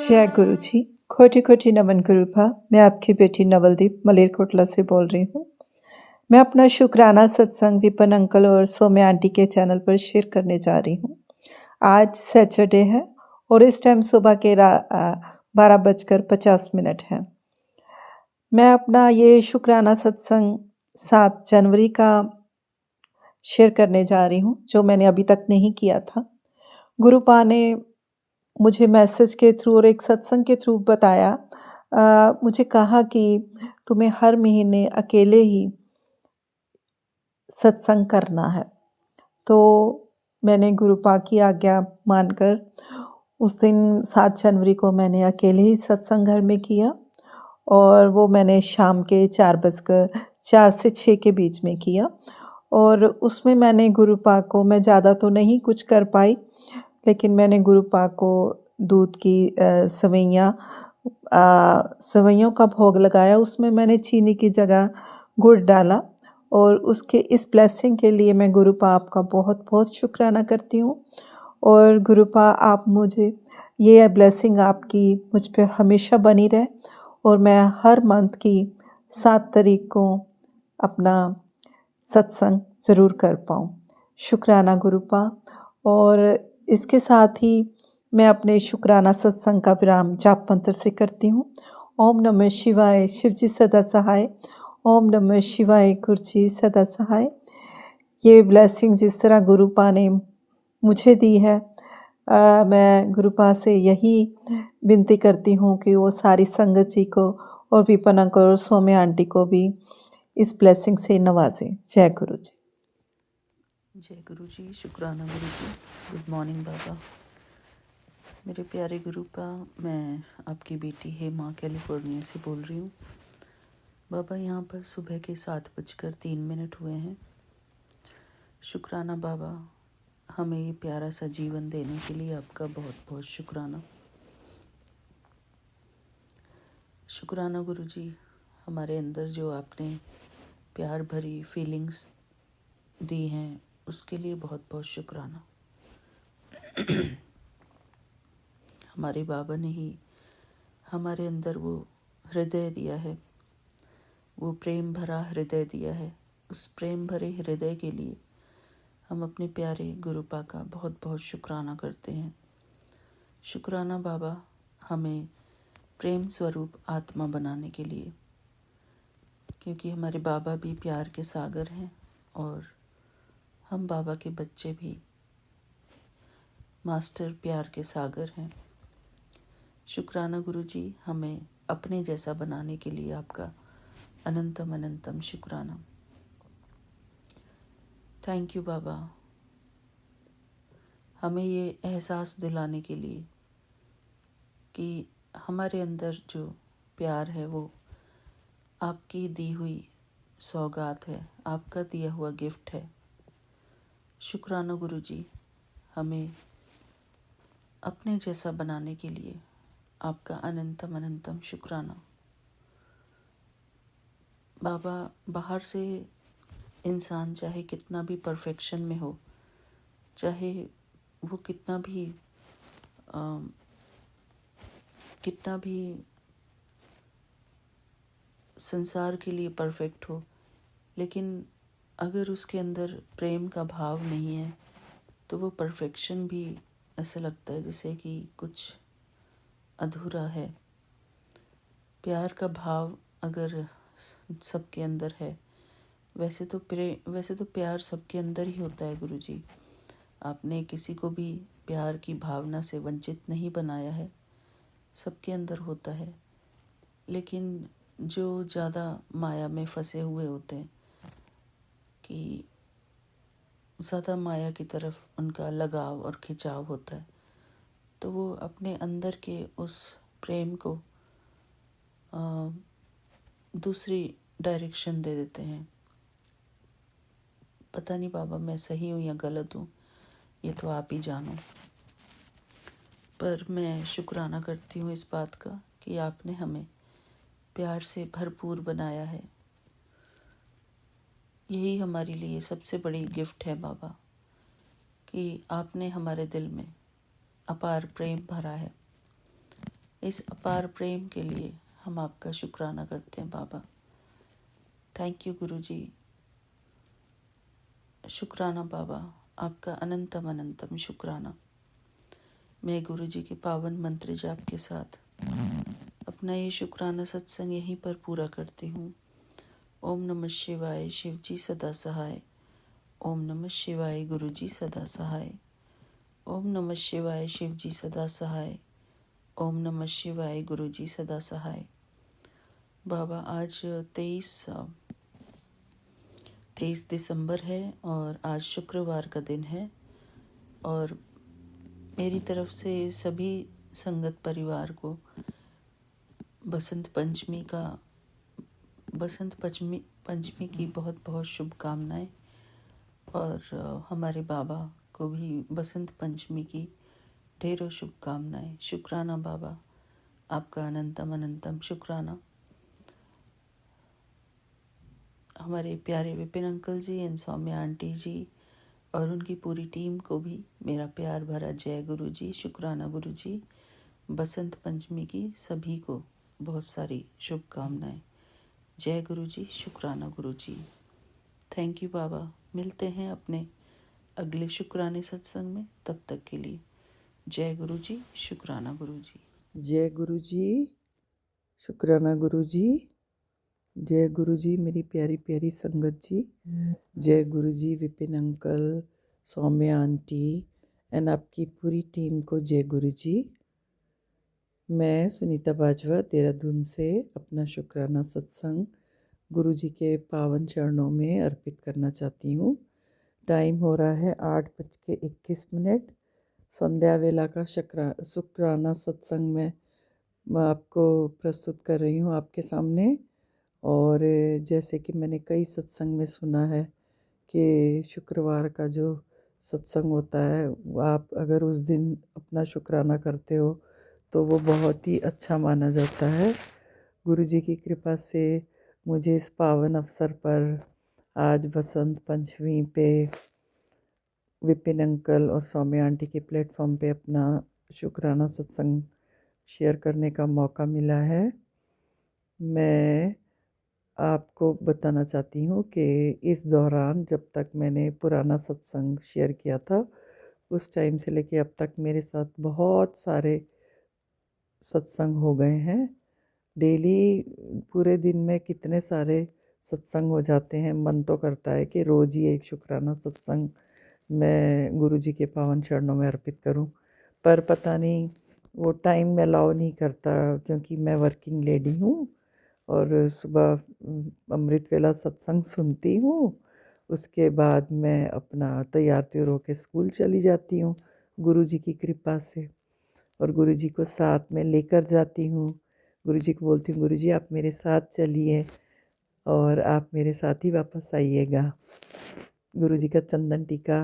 जय गुरु जी। खोटी खोटी नमन गुरुभा। मैं आपकी बेटी नवलदीप मलेरकोटला से बोल रही हूँ। मैं अपना शुक्राना सत्संग विपन अंकल और सौम्या आंटी के चैनल पर शेयर करने जा रही हूँ। आज सैटरडे है और इस टाइम सुबह के 12:50 है। मैं अपना ये शुक्राना सत्संग 7 जनवरी का शेयर करने जा रही हूँ, जो मैंने अभी तक नहीं किया था। गुरुपा ने मुझे मैसेज के थ्रू और एक सत्संग के थ्रू बताया, मुझे कहा कि तुम्हें हर महीने अकेले ही सत्संग करना है। तो मैंने गुरुपा की आज्ञा मानकर उस दिन 7 जनवरी को मैंने अकेले ही सत्संग घर में किया और वो मैंने शाम के 4 से 6 के बीच में किया। और उसमें मैंने गुरुपा को, मैं ज़्यादा तो नहीं कुछ कर पाई, लेकिन मैंने गुरुपा को दूध की सवैयों का भोग लगाया। उसमें मैंने चीनी की जगह गुड़ डाला और उसके इस ब्लेसिंग के लिए मैं गुरुपा आपका बहुत बहुत शुक्राना करती हूँ। और गुरुपा आप मुझे, ये ब्लेसिंग आपकी मुझ पर हमेशा बनी रहे और मैं हर मंथ की 7 तारीख को अपना सत्संग ज़रूर कर पाऊँ। शुक्राना गुरुपा। और इसके साथ ही मैं अपने शुक्राना सत्संग का विराम जाप मंत्र से करती हूँ। ओम नमः शिवाय, शिव जी सदा सहाय। ओम नमः शिवाय, गुरु जी सदा सहाय। ये ब्लेसिंग जिस तरह गुरुपा ने मुझे दी है, मैं गुरुपा से यही विनती करती हूँ कि वो सारी संगत जी को और विपन अंकल और सौम्या आंटी को भी इस ब्लेसिंग से नवाजें। जय गुरु जी। जय गुरु जी। शुक्राना गुरु जी। गुड मॉर्निंग बाबा। मेरे प्यारे गुरुपा, मैं आपकी बेटी हेमा कैलिफोर्निया से बोल रही हूँ। बाबा, यहाँ पर सुबह के 7:03 हुए हैं। शुक्राना बाबा, हमें ये प्यारा सा जीवन देने के लिए आपका बहुत बहुत शुक्राना। शुक्राना गुरु जी, हमारे अंदर जो आपने प्यार भरी फीलिंग्स दी हैं उसके लिए बहुत बहुत शुक्राना। हमारे बाबा ने ही हमारे अंदर वो हृदय दिया है, वो प्रेम भरा हृदय दिया है। उस प्रेम भरे हृदय के लिए हम अपने प्यारे गुरुपा का बहुत बहुत शुक्राना करते हैं। शुक्राना बाबा, हमें प्रेम स्वरूप आत्मा बनाने के लिए, क्योंकि हमारे बाबा भी प्यार के सागर हैं और हम बाबा के बच्चे भी मास्टर प्यार के सागर हैं। शुक्राना गुरु जी, हमें अपने जैसा बनाने के लिए आपका अनंतम अनंतम शुक्राना। थैंक यू बाबा, हमें ये एहसास दिलाने के लिए कि हमारे अंदर जो प्यार है वो आपकी दी हुई सौगात है, आपका दिया हुआ गिफ्ट है। शुक्राना गुरु जी, हमें अपने जैसा बनाने के लिए आपका अनंतम अनंतम शुक्राना। बाबा, बाहर से इंसान चाहे कितना भी परफेक्शन में हो, चाहे वो कितना भी संसार के लिए परफेक्ट हो, लेकिन अगर उसके अंदर प्रेम का भाव नहीं है तो वो परफेक्शन भी ऐसा लगता है जैसे कि कुछ अधूरा है। प्यार का भाव अगर सबके अंदर है, वैसे तो प्यार सबके अंदर ही होता है गुरु जी। आपने किसी को भी प्यार की भावना से वंचित नहीं बनाया है, सबके अंदर होता है। लेकिन जो ज़्यादा माया में फंसे हुए होते हैं, कि ज़्यादा माया की तरफ उनका लगाव और खिंचाव होता है, तो वो अपने अंदर के उस प्रेम को दूसरी डायरेक्शन दे देते हैं। पता नहीं बाबा मैं सही हूँ या गलत हूँ, ये तो आप ही जानो। पर मैं शुक्राना करती हूँ इस बात का कि आपने हमें प्यार से भरपूर बनाया है। यही हमारे लिए सबसे बड़ी गिफ्ट है बाबा, कि आपने हमारे दिल में अपार प्रेम भरा है। इस अपार प्रेम के लिए हम आपका शुक्राना करते हैं बाबा। थैंक यू गुरुजी। शुक्राना बाबा, आपका अनंतम अनंतम शुक्राना। मैं गुरुजी के पावन मंत्र जाप के साथ अपना ये शुक्राना सत्संग यहीं पर पूरा करती हूँ। ओम नमः शिवाय, शिव जी सदा सहाय। ओम नमः शिवाय, गुरुजी सदा सहाय। ओम नमः शिवाय, शिव जी सदा सहाय। ओम नमः शिवाय, गुरुजी सदा सहाय। बाबा, आज 23 दिसंबर है और आज शुक्रवार का दिन है और मेरी तरफ से सभी संगत परिवार को बसंत पंचमी की बहुत बहुत शुभकामनाएं और हमारे बाबा को भी बसंत पंचमी की ढेरों शुभकामनाएं। शुक्राना बाबा, आपका अनंतम अनंतम शुक्राना। हमारे प्यारे Vipin uncle ji and Saumya aunty ji और उनकी पूरी टीम को भी मेरा प्यार भरा जय गुरु जी। शुक्राना गुरु जी। बसंत पंचमी की सभी को बहुत सारी शुभकामनाएं। जय गुरु जी। शुक्राना गुरु जी। थैंक यू बाबा। मिलते हैं अपने अगले शुक्राने सत्संग में, तब तक के लिए जय गुरु जी। शुक्राना गुरु जी। जय गुरु जी। शुक्राना गुरु जी। जय गुरु जी मेरी प्यारी प्यारी संगत जी। जय Guru ji Vipin uncle, Saumya aunty and आपकी पूरी टीम को जय गुरु जी। मैं सुनीता बाजवा देहरादून से अपना शुक्राना सत्संग गुरु जी के पावन चरणों में अर्पित करना चाहती हूँ। टाइम हो रहा है 8:21। संध्या वेला का शुक्राना सत्संग में मैं आपको प्रस्तुत कर रही हूँ आपके सामने। और जैसे कि मैंने कई सत्संग में सुना है कि शुक्रवार का जो सत्संग होता है, आप अगर उस दिन अपना शुक्राना करते हो तो वो बहुत ही अच्छा माना जाता है। गुरु जी की कृपा से मुझे इस पावन अवसर पर आज बसंत पंचमी पे विपिन अंकल और सौम्या आंटी के प्लेटफॉर्म पे अपना शुक्राना सत्संग शेयर करने का मौका मिला है। मैं आपको बताना चाहती हूँ कि इस दौरान जब तक मैंने पुराना सत्संग शेयर किया था, उस टाइम से लेके अब तक मेरे साथ बहुत सारे सत्संग हो गए हैं। डेली पूरे दिन में कितने सारे सत्संग हो जाते हैं। मन तो करता है कि रोज़ ही एक शुक्राना सत्संग मैं गुरु जी के पावन चरणों में अर्पित करूं, पर पता नहीं वो टाइम अलाउ नहीं करता, क्योंकि मैं वर्किंग लेडी हूँ और सुबह अमृत वेला सत्संग सुनती हूँ। उसके बाद मैं अपना तैयार त्योर होकर स्कूल चली जाती हूँ गुरु जी की कृपा से, और गुरु जी को साथ में लेकर जाती हूँ। गुरु जी को बोलती हूँ, गुरु जी आप मेरे साथ चलिए और आप मेरे साथ ही वापस आइएगा। गुरु जी का चंदन टीका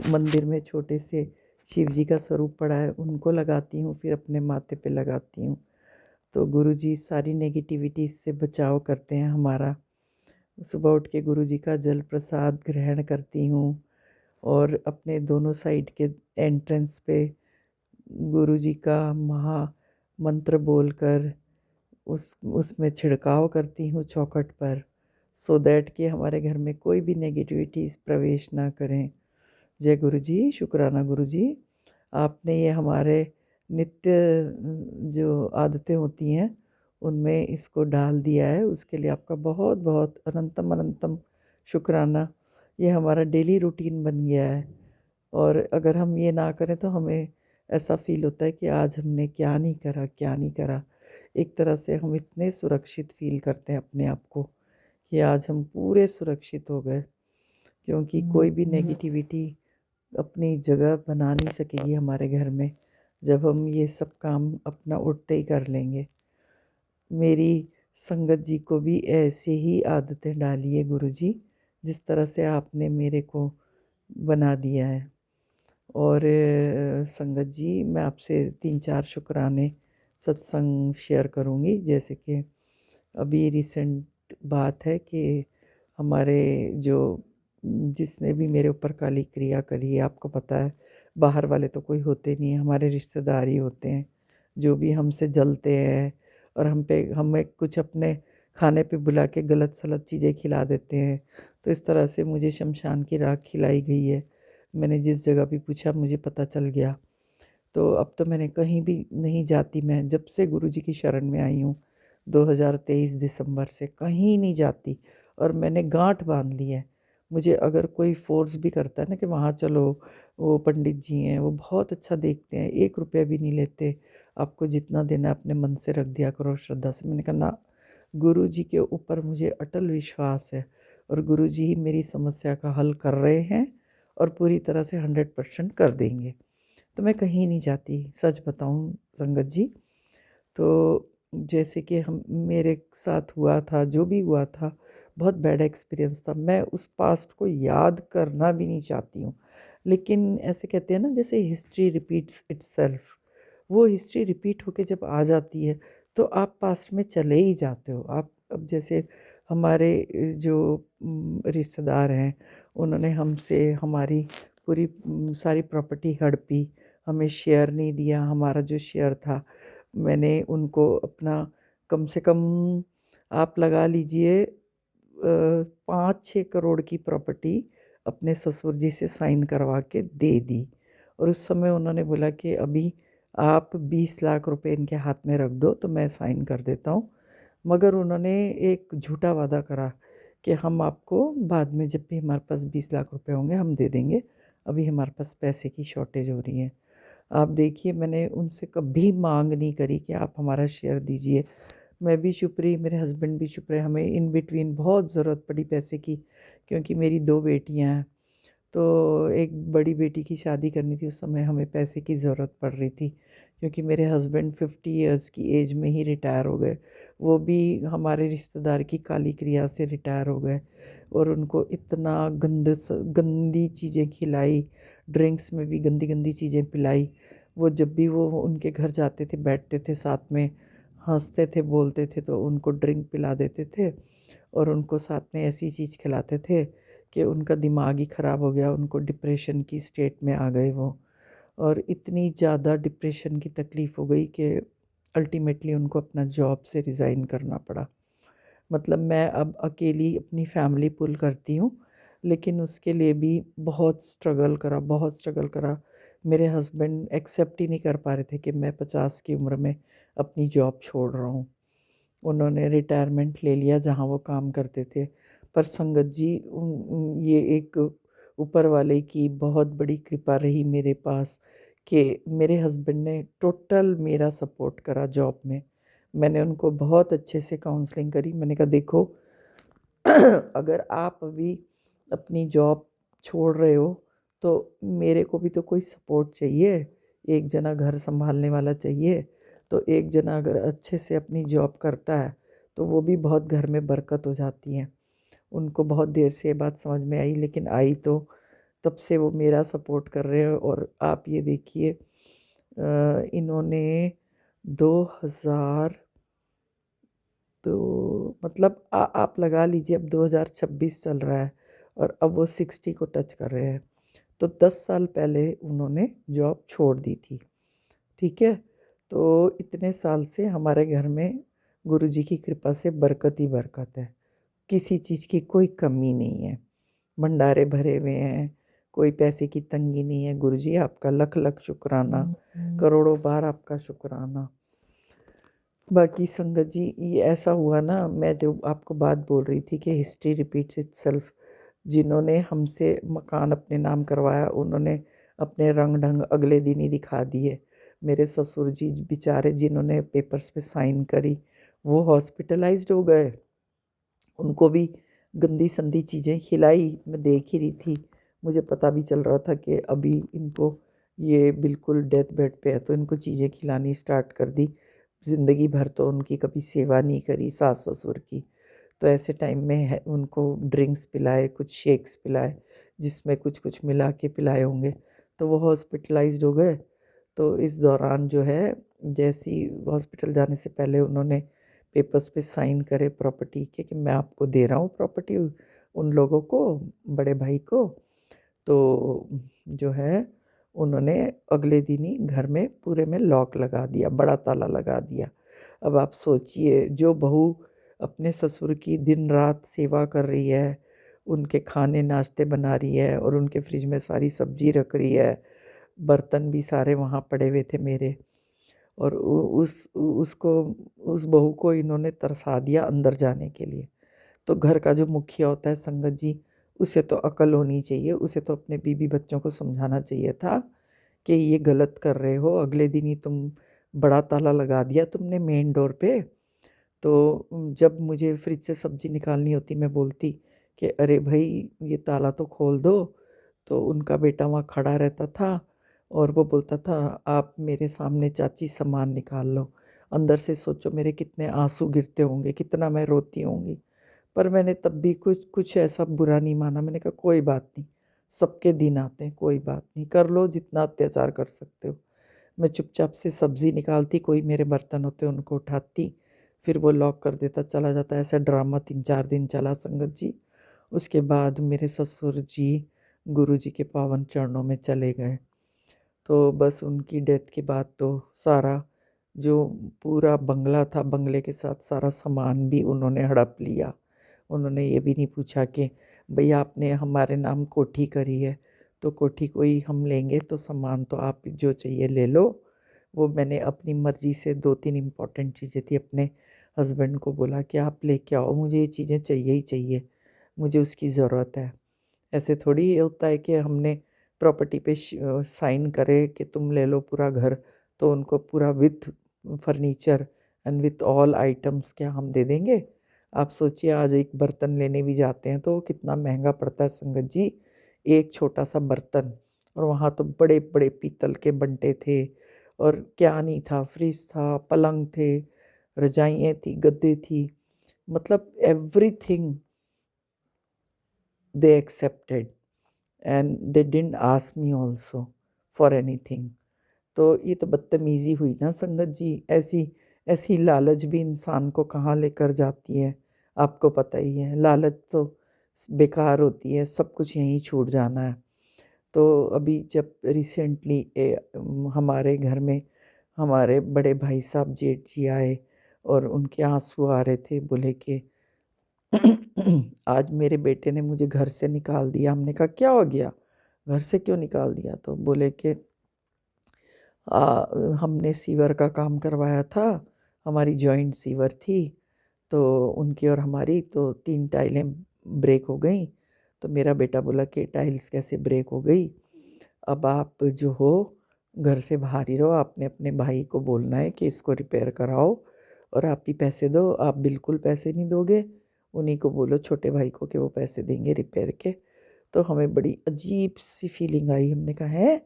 मंदिर में छोटे से शिव जी का स्वरूप पड़ा है, उनको लगाती हूँ, फिर अपने माथे पे लगाती हूँ। तो गुरु जी सारी नेगेटिविटी से बचाव करते हैं हमारा। सुबह उठ के गुरु जी का जल प्रसाद ग्रहण करती हूँ और अपने दोनों साइड के एंट्रेंस पे गुरु जी का महा मंत्र बोलकर उसमें छिड़काव करती हूँ चौखट पर, सो दैट कि हमारे घर में कोई भी नेगेटिविटीज़ प्रवेश ना करें। जय गुरु जी। शुक्राना गुरु जी। आपने ये हमारे नित्य जो आदतें होती हैं उनमें इसको डाल दिया है, उसके लिए आपका बहुत बहुत अनंतम अनंतम शुक्राना। ये हमारा डेली रूटीन बन गया है और अगर हम ये ना करें तो हमें ऐसा फील होता है कि आज हमने क्या नहीं करा, क्या नहीं करा। एक तरह से हम इतने सुरक्षित फील करते हैं अपने आप को कि आज हम पूरे सुरक्षित हो गए, क्योंकि कोई भी नेगेटिविटी अपनी जगह बना नहीं सकेगी हमारे घर में जब हम ये सब काम अपना उठते ही कर लेंगे। मेरी संगत जी को भी ऐसे ही आदतें डाली है गुरु जी, जिस तरह से आपने मेरे को बना दिया है। और संगत जी, मैं आपसे 3-4 शुक्राने सत्संग शेयर करूँगी। जैसे कि अभी रिसेंट बात है कि हमारे जो जिसने भी मेरे ऊपर काली क्रिया करी है, आपको पता है बाहर वाले तो कोई होते नहीं हैं, हमारे रिश्तेदार ही होते हैं। जो भी हमसे जलते हैं और हमें कुछ अपने खाने पे बुला के गलत सलत चीज़ें खिला देते हैं। तो इस तरह से मुझे शमशान की राख खिलाई गई है। मैंने जिस जगह भी पूछा मुझे पता चल गया। तो अब तो मैंने कहीं भी नहीं जाती, मैं जब से गुरुजी की शरण में आई हूँ 2023 दिसंबर से कहीं नहीं जाती। और मैंने गांठ बांध ली है। मुझे अगर कोई फोर्स भी करता है ना कि वहाँ चलो, वो पंडित जी हैं वो बहुत अच्छा देखते हैं, 1 रुपया भी नहीं लेते, आपको जितना देना है अपने मन से रख दिया करो श्रद्धा से। मैंने कहा ना, गुरु जी के ऊपर मुझे अटल विश्वास है और गुरु जी ही मेरी समस्या का हल कर रहे हैं और पूरी तरह से 100% कर देंगे। तो मैं कहीं नहीं जाती, सच बताऊं संगत जी। तो जैसे कि हम मेरे साथ हुआ था, जो भी हुआ था, बहुत बैड एक्सपीरियंस था। मैं उस पास्ट को याद करना भी नहीं चाहती हूँ। लेकिन ऐसे कहते हैं ना, जैसे हिस्ट्री रिपीट्स इटसेल्फ, वो हिस्ट्री रिपीट होके जब आ जाती है तो आप पास्ट में चले ही जाते हो। आप अब जैसे हमारे जो रिश्तेदार हैं, उन्होंने हमसे हमारी पूरी सारी प्रॉपर्टी हड़पी, हमें शेयर नहीं दिया। हमारा जो शेयर था, मैंने उनको अपना कम से कम आप लगा लीजिए 5-6 करोड़ की प्रॉपर्टी अपने ससुर जी से साइन करवा के दे दी। और उस समय उन्होंने बोला कि अभी आप 20 लाख रुपए इनके हाथ में रख दो तो मैं साइन कर देता हूँ। मगर उन्होंने एक झूठा वादा करा कि हम आपको बाद में जब भी हमारे पास 20 लाख रुपए होंगे हम दे देंगे, अभी हमारे पास पैसे की शॉर्टेज हो रही है। आप देखिए, मैंने उनसे कभी मांग नहीं करी कि आप हमारा शेयर दीजिए। मैं भी चुप रही, मेरे हस्बैंड भी चुप रहे। हमें इन बिटवीन बहुत ज़रूरत पड़ी पैसे की, क्योंकि मेरी 2 बेटियां हैं। तो एक बड़ी बेटी की शादी करनी थी, उस समय हमें पैसे की ज़रूरत पड़ रही थी, क्योंकि मेरे हस्बैंड 50 ईयर्स की एज में ही रिटायर हो गए। वो भी हमारे रिश्तेदार की काली क्रिया से रिटायर हो गए। और उनको इतना गंदी चीज़ें खिलाई, ड्रिंक्स में भी गंदी गंदी चीज़ें पिलाई। वो जब भी वो उनके घर जाते थे, बैठते थे साथ में, हंसते थे, बोलते थे, तो उनको ड्रिंक पिला देते थे और उनको साथ में ऐसी चीज़ खिलाते थे कि उनका दिमाग ही ख़राब हो गया। उनको डिप्रेशन की स्टेट में आ गए वो, और इतनी ज़्यादा डिप्रेशन की तकलीफ़ हो गई कि अल्टीमेटली उनको अपना जॉब से रिज़ाइन करना पड़ा। मतलब मैं अब अकेली अपनी फैमिली पुल करती हूँ, लेकिन उसके लिए भी बहुत स्ट्रगल करा, बहुत स्ट्रगल करा। मेरे हस्बैंड एक्सेप्ट ही नहीं कर पा रहे थे कि मैं 50 की उम्र में अपनी जॉब छोड़ रहा हूँ। उन्होंने रिटायरमेंट ले लिया जहाँ वो काम करते थे। पर संगत जी, ये एक ऊपर वाले की बहुत बड़ी कृपा रही मेरे पास कि मेरे हस्बैंड ने टोटल मेरा सपोर्ट करा जॉब में। मैंने उनको बहुत अच्छे से काउंसलिंग करी। मैंने कहा देखो, अगर आप अभी अपनी जॉब छोड़ रहे हो तो मेरे को भी तो कोई सपोर्ट चाहिए, एक जना घर संभालने वाला चाहिए। तो एक जना अगर अच्छे से अपनी जॉब करता है तो वो भी बहुत घर में बरकत हो जाती है। उनको बहुत देर से ये बात समझ में आई, लेकिन आई तो तब से वो मेरा सपोर्ट कर रहे हैं। और आप ये देखिए, इन्होंने 2000, तो मतलब आप लगा लीजिए अब 2026 चल रहा है और अब वो 60 को टच कर रहे हैं। तो 10 साल पहले उन्होंने जॉब छोड़ दी थी। ठीक है। तो इतने साल से हमारे घर में गुरुजी की कृपा से बरकत ही बरकत है, किसी चीज़ की कोई कमी नहीं है, भंडारे भरे हुए हैं, कोई पैसे की तंगी नहीं है। गुरुजी आपका लख लख शुक्राना, करोड़ों बार आपका शुक्राना। बाकी संगत जी, ये ऐसा हुआ ना, मैं जो आपको बात बोल रही थी कि हिस्ट्री रिपीट्स इटसेल्फ, जिन्होंने हमसे मकान अपने नाम करवाया उन्होंने अपने रंग ढंग अगले दिन ही दिखा दिए। मेरे ससुर जी बेचारे, जिन्होंने पेपर्स पे साइन करी, वो हॉस्पिटलाइज्ड हो गए। उनको भी गंदी संदी चीज़ें खिलाई। मैं देख ही रही थी, मुझे पता भी चल रहा था कि अभी इनको ये बिल्कुल डेथ बेड पे है, तो इनको चीज़ें खिलानी स्टार्ट कर दी। ज़िंदगी भर तो उनकी कभी सेवा नहीं करी सास ससुर की, तो ऐसे टाइम में है उनको ड्रिंक्स पिलाए, कुछ शेक्स पिलाए, जिसमें कुछ कुछ मिला के पिलाए होंगे। तो वो हॉस्पिटलाइज्ड हो गए। तो इस दौरान जो है, जैसी हॉस्पिटल जाने से पहले उन्होंने पेपर्स पे साइन करे प्रॉपर्टी के कि मैं आपको दे रहा हूँ प्रॉपर्टी, उन लोगों को, बड़े भाई को। तो जो है उन्होंने अगले दिन ही घर में पूरे में लॉक लगा दिया, बड़ा ताला लगा दिया। अब आप सोचिए, जो बहू अपने ससुर की दिन रात सेवा कर रही है, उनके खाने नाश्ते बना रही है और उनके फ्रिज में सारी सब्जी रख रही है, बर्तन भी सारे वहाँ पड़े हुए थे मेरे, और उस बहू को इन्होंने तरसा दिया अंदर जाने के लिए। तो घर का जो मुखिया होता है संगत जी, उसे तो अकल होनी चाहिए, उसे तो अपने बीबी बच्चों को समझाना चाहिए था कि ये गलत कर रहे हो। अगले दिन ही तुम बड़ा ताला लगा दिया तुमने मेन डोर पे। तो जब मुझे फ्रिज से सब्जी निकालनी होती, मैं बोलती कि अरे भाई ये ताला तो खोल दो, तो उनका बेटा वहाँ खड़ा रहता था और वो बोलता था आप मेरे सामने चाची सामान निकाल लो। अंदर से सोचो मेरे कितने आंसू गिरते होंगे, कितना मैं रोती होंगी। पर मैंने तब भी कुछ कुछ ऐसा बुरा नहीं माना। मैंने कहा कोई बात नहीं, सबके दिन आते हैं, कोई बात नहीं, कर लो जितना अत्याचार कर सकते हो। मैं चुपचाप से सब्ज़ी निकालती, कोई मेरे बर्तन होते उनको उठाती, फिर वो लॉक कर देता, चला जाता। ऐसा ड्रामा 3-4 दिन चला संगत जी। उसके बाद मेरे ससुर जी गुरु जी के पावन चरणों में चले गए। तो बस उनकी डेथ के बाद तो सारा जो पूरा बंगला था, बंगले के साथ सारा सामान भी उन्होंने हड़प लिया। उन्होंने ये भी नहीं पूछा कि भई आपने हमारे नाम कोठी करी है, तो कोठी कोई हम लेंगे तो सामान तो आप जो चाहिए ले लो। वो मैंने अपनी मर्ज़ी से 2-3 इम्पॉर्टेंट चीज़ें थी, अपने हस्बैंड को बोला कि आप लेके आओ, मुझे ये चीज़ें चाहिए ही चाहिए, मुझे उसकी ज़रूरत है। ऐसे थोड़ी ये होता है कि हमने प्रॉपर्टी पे साइन करे कि तुम ले लो पूरा घर, तो उनको पूरा with furniture and with all items क्या हम दे देंगे। आप सोचिए आज एक बर्तन लेने भी जाते हैं तो कितना महंगा पड़ता है संगत जी, एक छोटा सा बर्तन। और वहाँ तो बड़े बड़े पीतल के बंटे थे, और क्या नहीं था, फ्रिज था, पलंग थे, रजाइयाँ थी, गद्दे थी, मतलब everything they accepted and they didn't ask me also for anything। तो ये तो बदतमीज़ी हुई ना संगत जी। ऐसी ऐसी लालच भी इंसान को कहाँ लेकर जाती है, आपको पता ही है। लालच तो बेकार होती है, सब कुछ यहीं छूट जाना है। तो अभी जब रिसेंटली हमारे घर में हमारे बड़े भाई साहब जेठ जी आए और उनके आंसू आ रहे थे, बोले कि आज मेरे बेटे ने मुझे घर से निकाल दिया। हमने कहा क्या हो गया, घर से क्यों निकाल दिया? तो बोले कि हमने सीवर का काम करवाया था, हमारी जॉइंट सीवर थी, तो उनकी और हमारी तो 3 टाइलें ब्रेक हो गई। तो मेरा बेटा बोला कि टाइल्स कैसे ब्रेक हो गई, अब आप जो हो घर से बाहर ही रहो, आपने अपने भाई को बोलना है कि इसको रिपेयर कराओ और आप ही पैसे दो। आप बिल्कुल पैसे नहीं दोगे, उन्हीं को बोलो छोटे भाई को कि वो पैसे देंगे रिपेयर के। तो हमें बड़ी अजीब सी फीलिंग आई। हमने कहा है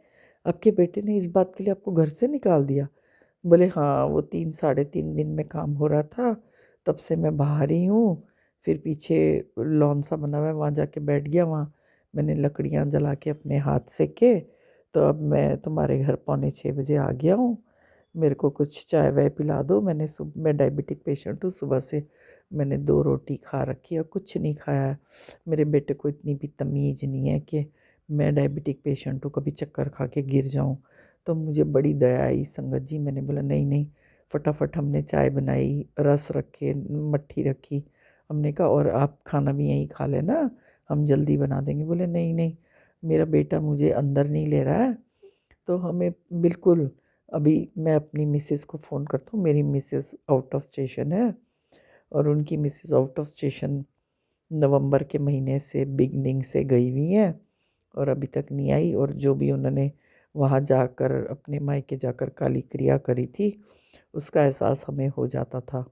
आपके बेटे ने इस बात के लिए आपको घर से निकाल दिया? बोले हाँ, वो 3-3.5 दिन में काम हो रहा था, तब से मैं बाहर ही हूँ। फिर पीछे लॉन सा बना हुआ है, वहाँ जाके बैठ गया। वहाँ मैंने लकड़ियाँ जला के अपने हाथ सेके, तो अब मैं तुम्हारे घर 5:45 बजे आ गया हूँ, मेरे को कुछ चाय वाय पिला दो। मैं डायबिटिक पेशेंट हूँ, सुबह से मैंने 2 रोटी खा रखी है, कुछ नहीं खाया है। मेरे बेटे को इतनी भी तमीज़ नहीं है कि मैं डायबिटिक पेशेंट हूँ कभी चक्कर खा के गिर जाऊँ। तो मुझे बड़ी दया आई संगत जी। मैंने बोला नहीं नहीं, फटाफट हमने चाय बनाई, रस रखे, मट्ठी रखी। हमने कहा और आप खाना भी यहीं खा लेना, हम जल्दी बना देंगे। बोले नहीं नहीं, मेरा बेटा मुझे अंदर नहीं ले रहा है। तो हमें बिल्कुल, अभी मैं अपनी मिसेस को फ़ोन करता हूँ, मेरी मिसेस आउट ऑफ स्टेशन है और उनकी मिसेस आउट ऑफ स्टेशन नवंबर के महीने से बिगनिंग से गई हुई हैं और अभी तक नहीं आई। और जो भी उन्होंने वहाँ जाकर अपने मायके जाकर काली क्रिया करी थी, उसका एहसास हमें हो जाता था,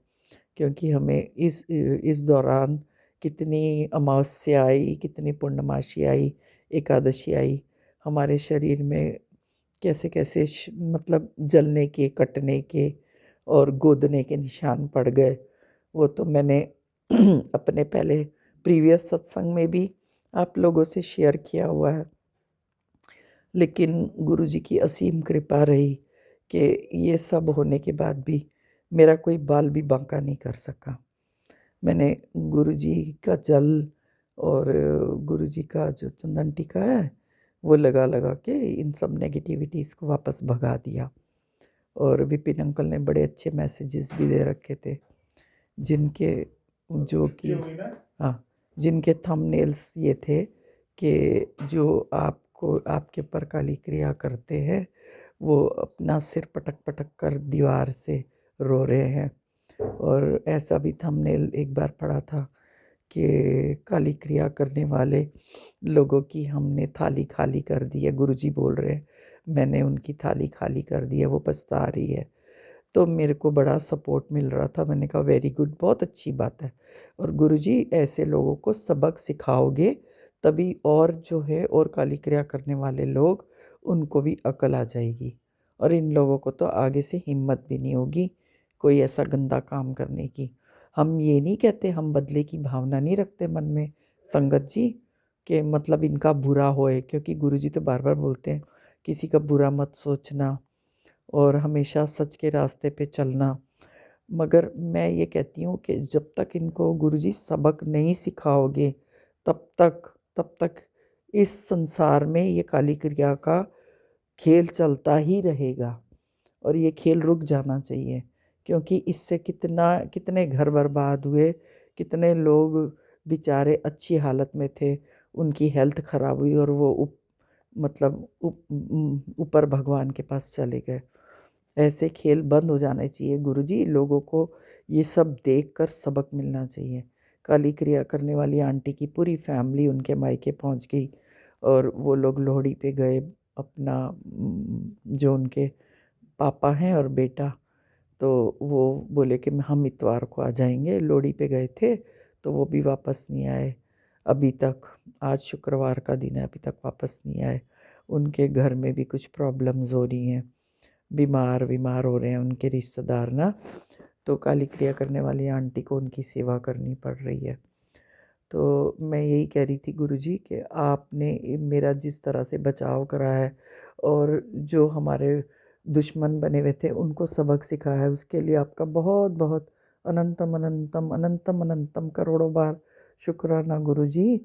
क्योंकि हमें इस दौरान कितनी अमावस्या आई, कितनी पूर्णमासी आई, एकादशी आई, हमारे शरीर में कैसे कैसे मतलब जलने के, कटने के और गोदने के निशान पड़ गए। वो तो मैंने अपने पहले प्रीवियस सत्संग में भी आप लोगों से शेयर किया हुआ है। लेकिन गुरुजी की असीम कृपा रही कि ये सब होने के बाद भी मेरा कोई बाल भी बांका नहीं कर सका। मैंने गुरुजी का जल और गुरुजी का जो चंदन टीका है, वो लगा लगा के इन सब नेगेटिविटीज़ को वापस भगा दिया। और विपिन अंकल ने बड़े अच्छे मैसेजेस भी दे रखे थे, जिनके जो कि हाँ, जिनके थंबनेल्स ये थे कि जो आपको आपके ऊपर काली क्रिया करते हैं वो अपना सिर पटक पटक कर दीवार से रो रहे हैं। और ऐसा भी थंबनेल एक बार पढ़ा था कि काली क्रिया करने वाले लोगों की हमने थाली खाली कर दी है। गुरुजी बोल रहे हैं मैंने उनकी थाली खाली कर दी है, वो पछता रही है। तो मेरे को बड़ा सपोर्ट मिल रहा था। मैंने कहा वेरी गुड, बहुत अच्छी बात है। और गुरुजी ऐसे लोगों को सबक सिखाओगे तभी और जो है और काली क्रिया करने वाले लोग उनको भी अकल आ जाएगी और इन लोगों को तो आगे से हिम्मत भी नहीं होगी कोई ऐसा गंदा काम करने की। हम ये नहीं कहते, हम बदले की भावना नहीं रखते मन में संगत जी कि मतलब इनका बुरा होए, क्योंकि गुरुजी तो बार बार बोलते हैं किसी का बुरा मत सोचना और हमेशा सच के रास्ते पे चलना। मगर मैं ये कहती हूँ कि जब तक इनको गुरुजी सबक नहीं सिखाओगे तब तक इस संसार में ये काली क्रिया का खेल चलता ही रहेगा और ये खेल रुक जाना चाहिए। क्योंकि इससे कितने घर बर्बाद हुए, कितने लोग बेचारे अच्छी हालत में थे, उनकी हेल्थ ख़राब हुई और वो ऊपर भगवान के पास चले गए। ऐसे खेल बंद हो जाने चाहिए गुरुजी। लोगों को ये सब देखकर सबक मिलना चाहिए। काली क्रिया करने वाली आंटी की पूरी फैमिली उनके मायके पहुंच गई और वो लोग लोहड़ी पे गए। अपना जो उनके पापा हैं और बेटा, तो वो बोले कि हम इतवार को आ जाएंगे। लोहड़ी पे गए थे तो वो भी वापस नहीं आए अभी तक। आज शुक्रवार का दिन है, अभी तक वापस नहीं आए। उनके घर में भी कुछ प्रॉब्लम्स हो रही हैं, बीमार हो रहे हैं उनके रिश्तेदार ना। तो काली क्रिया करने वाली आंटी को उनकी सेवा करनी पड़ रही है। तो मैं यही कह रही थी गुरुजी कि आपने मेरा जिस तरह से बचाव करा है और जो हमारे दुश्मन बने हुए थे उनको सबक सिखाया है, उसके लिए आपका बहुत बहुत अनंतम अनंतम अनंतम अनंतम करोड़ों बार शुक्राना गुरुजी।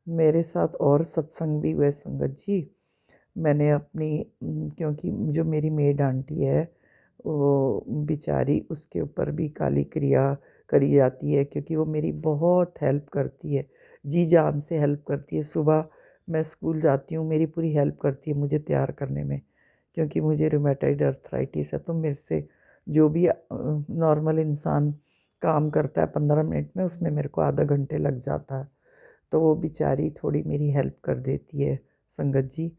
मेरे साथ और सत्संग भी हुए संगत जी। मैंने अपनी क्योंकि जो मेरी मेड आंटी है वो बेचारी, उसके ऊपर भी काली क्रिया करी जाती है क्योंकि वो मेरी बहुत हेल्प करती है, जी जान से हेल्प करती है। सुबह मैं स्कूल जाती हूँ, मेरी पूरी हेल्प करती है मुझे तैयार करने में, क्योंकि मुझे रूमेटॉइड अर्थराइटिस है। तो मेरे से जो भी नॉर्मल इंसान काम करता है 15 मिनट में, उसमें मेरे को आधा घंटे लग जाता है। तो वो बेचारी थोड़ी मेरी हेल्प कर देती है संगत जी।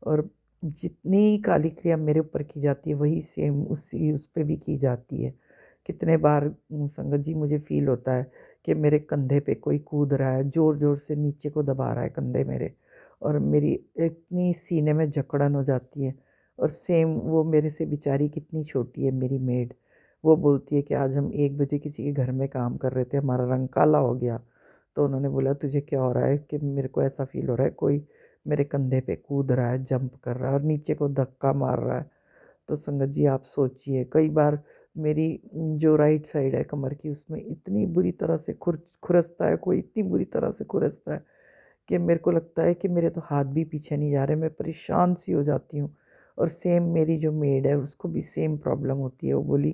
और जितनी काली क्रिया मेरे ऊपर की जाती है वही सेम उस पे भी की जाती है। कितने बार संगत जी मुझे फील होता है कि मेरे कंधे पे कोई कूद रहा है, ज़ोर ज़ोर से नीचे को दबा रहा है कंधे मेरे, और मेरी इतनी सीने में जकड़न हो जाती है। और सेम वो मेरे से बेचारी कितनी छोटी है मेरी मेड, वो बोलती है कि आज हम 1 बजे किसी के घर में काम कर रहे थे, हमारा रंग काला हो गया। तो उन्होंने बोला तुझे क्या हो रहा है, कि मेरे को ऐसा फील हो रहा है कोई मेरे कंधे पे कूद रहा है, जंप कर रहा है और नीचे को धक्का मार रहा है। तो संगत जी आप सोचिए, कई बार मेरी जो राइट साइड है कमर की, उसमें इतनी बुरी तरह से खुरसता है कोई, इतनी बुरी तरह से खुरसता है कि मेरे को लगता है कि मेरे तो हाथ भी पीछे नहीं जा रहे, मैं परेशान सी हो जाती हूँ। और सेम मेरी जो मेड है उसको भी सेम प्रॉब्लम होती है। वो बोली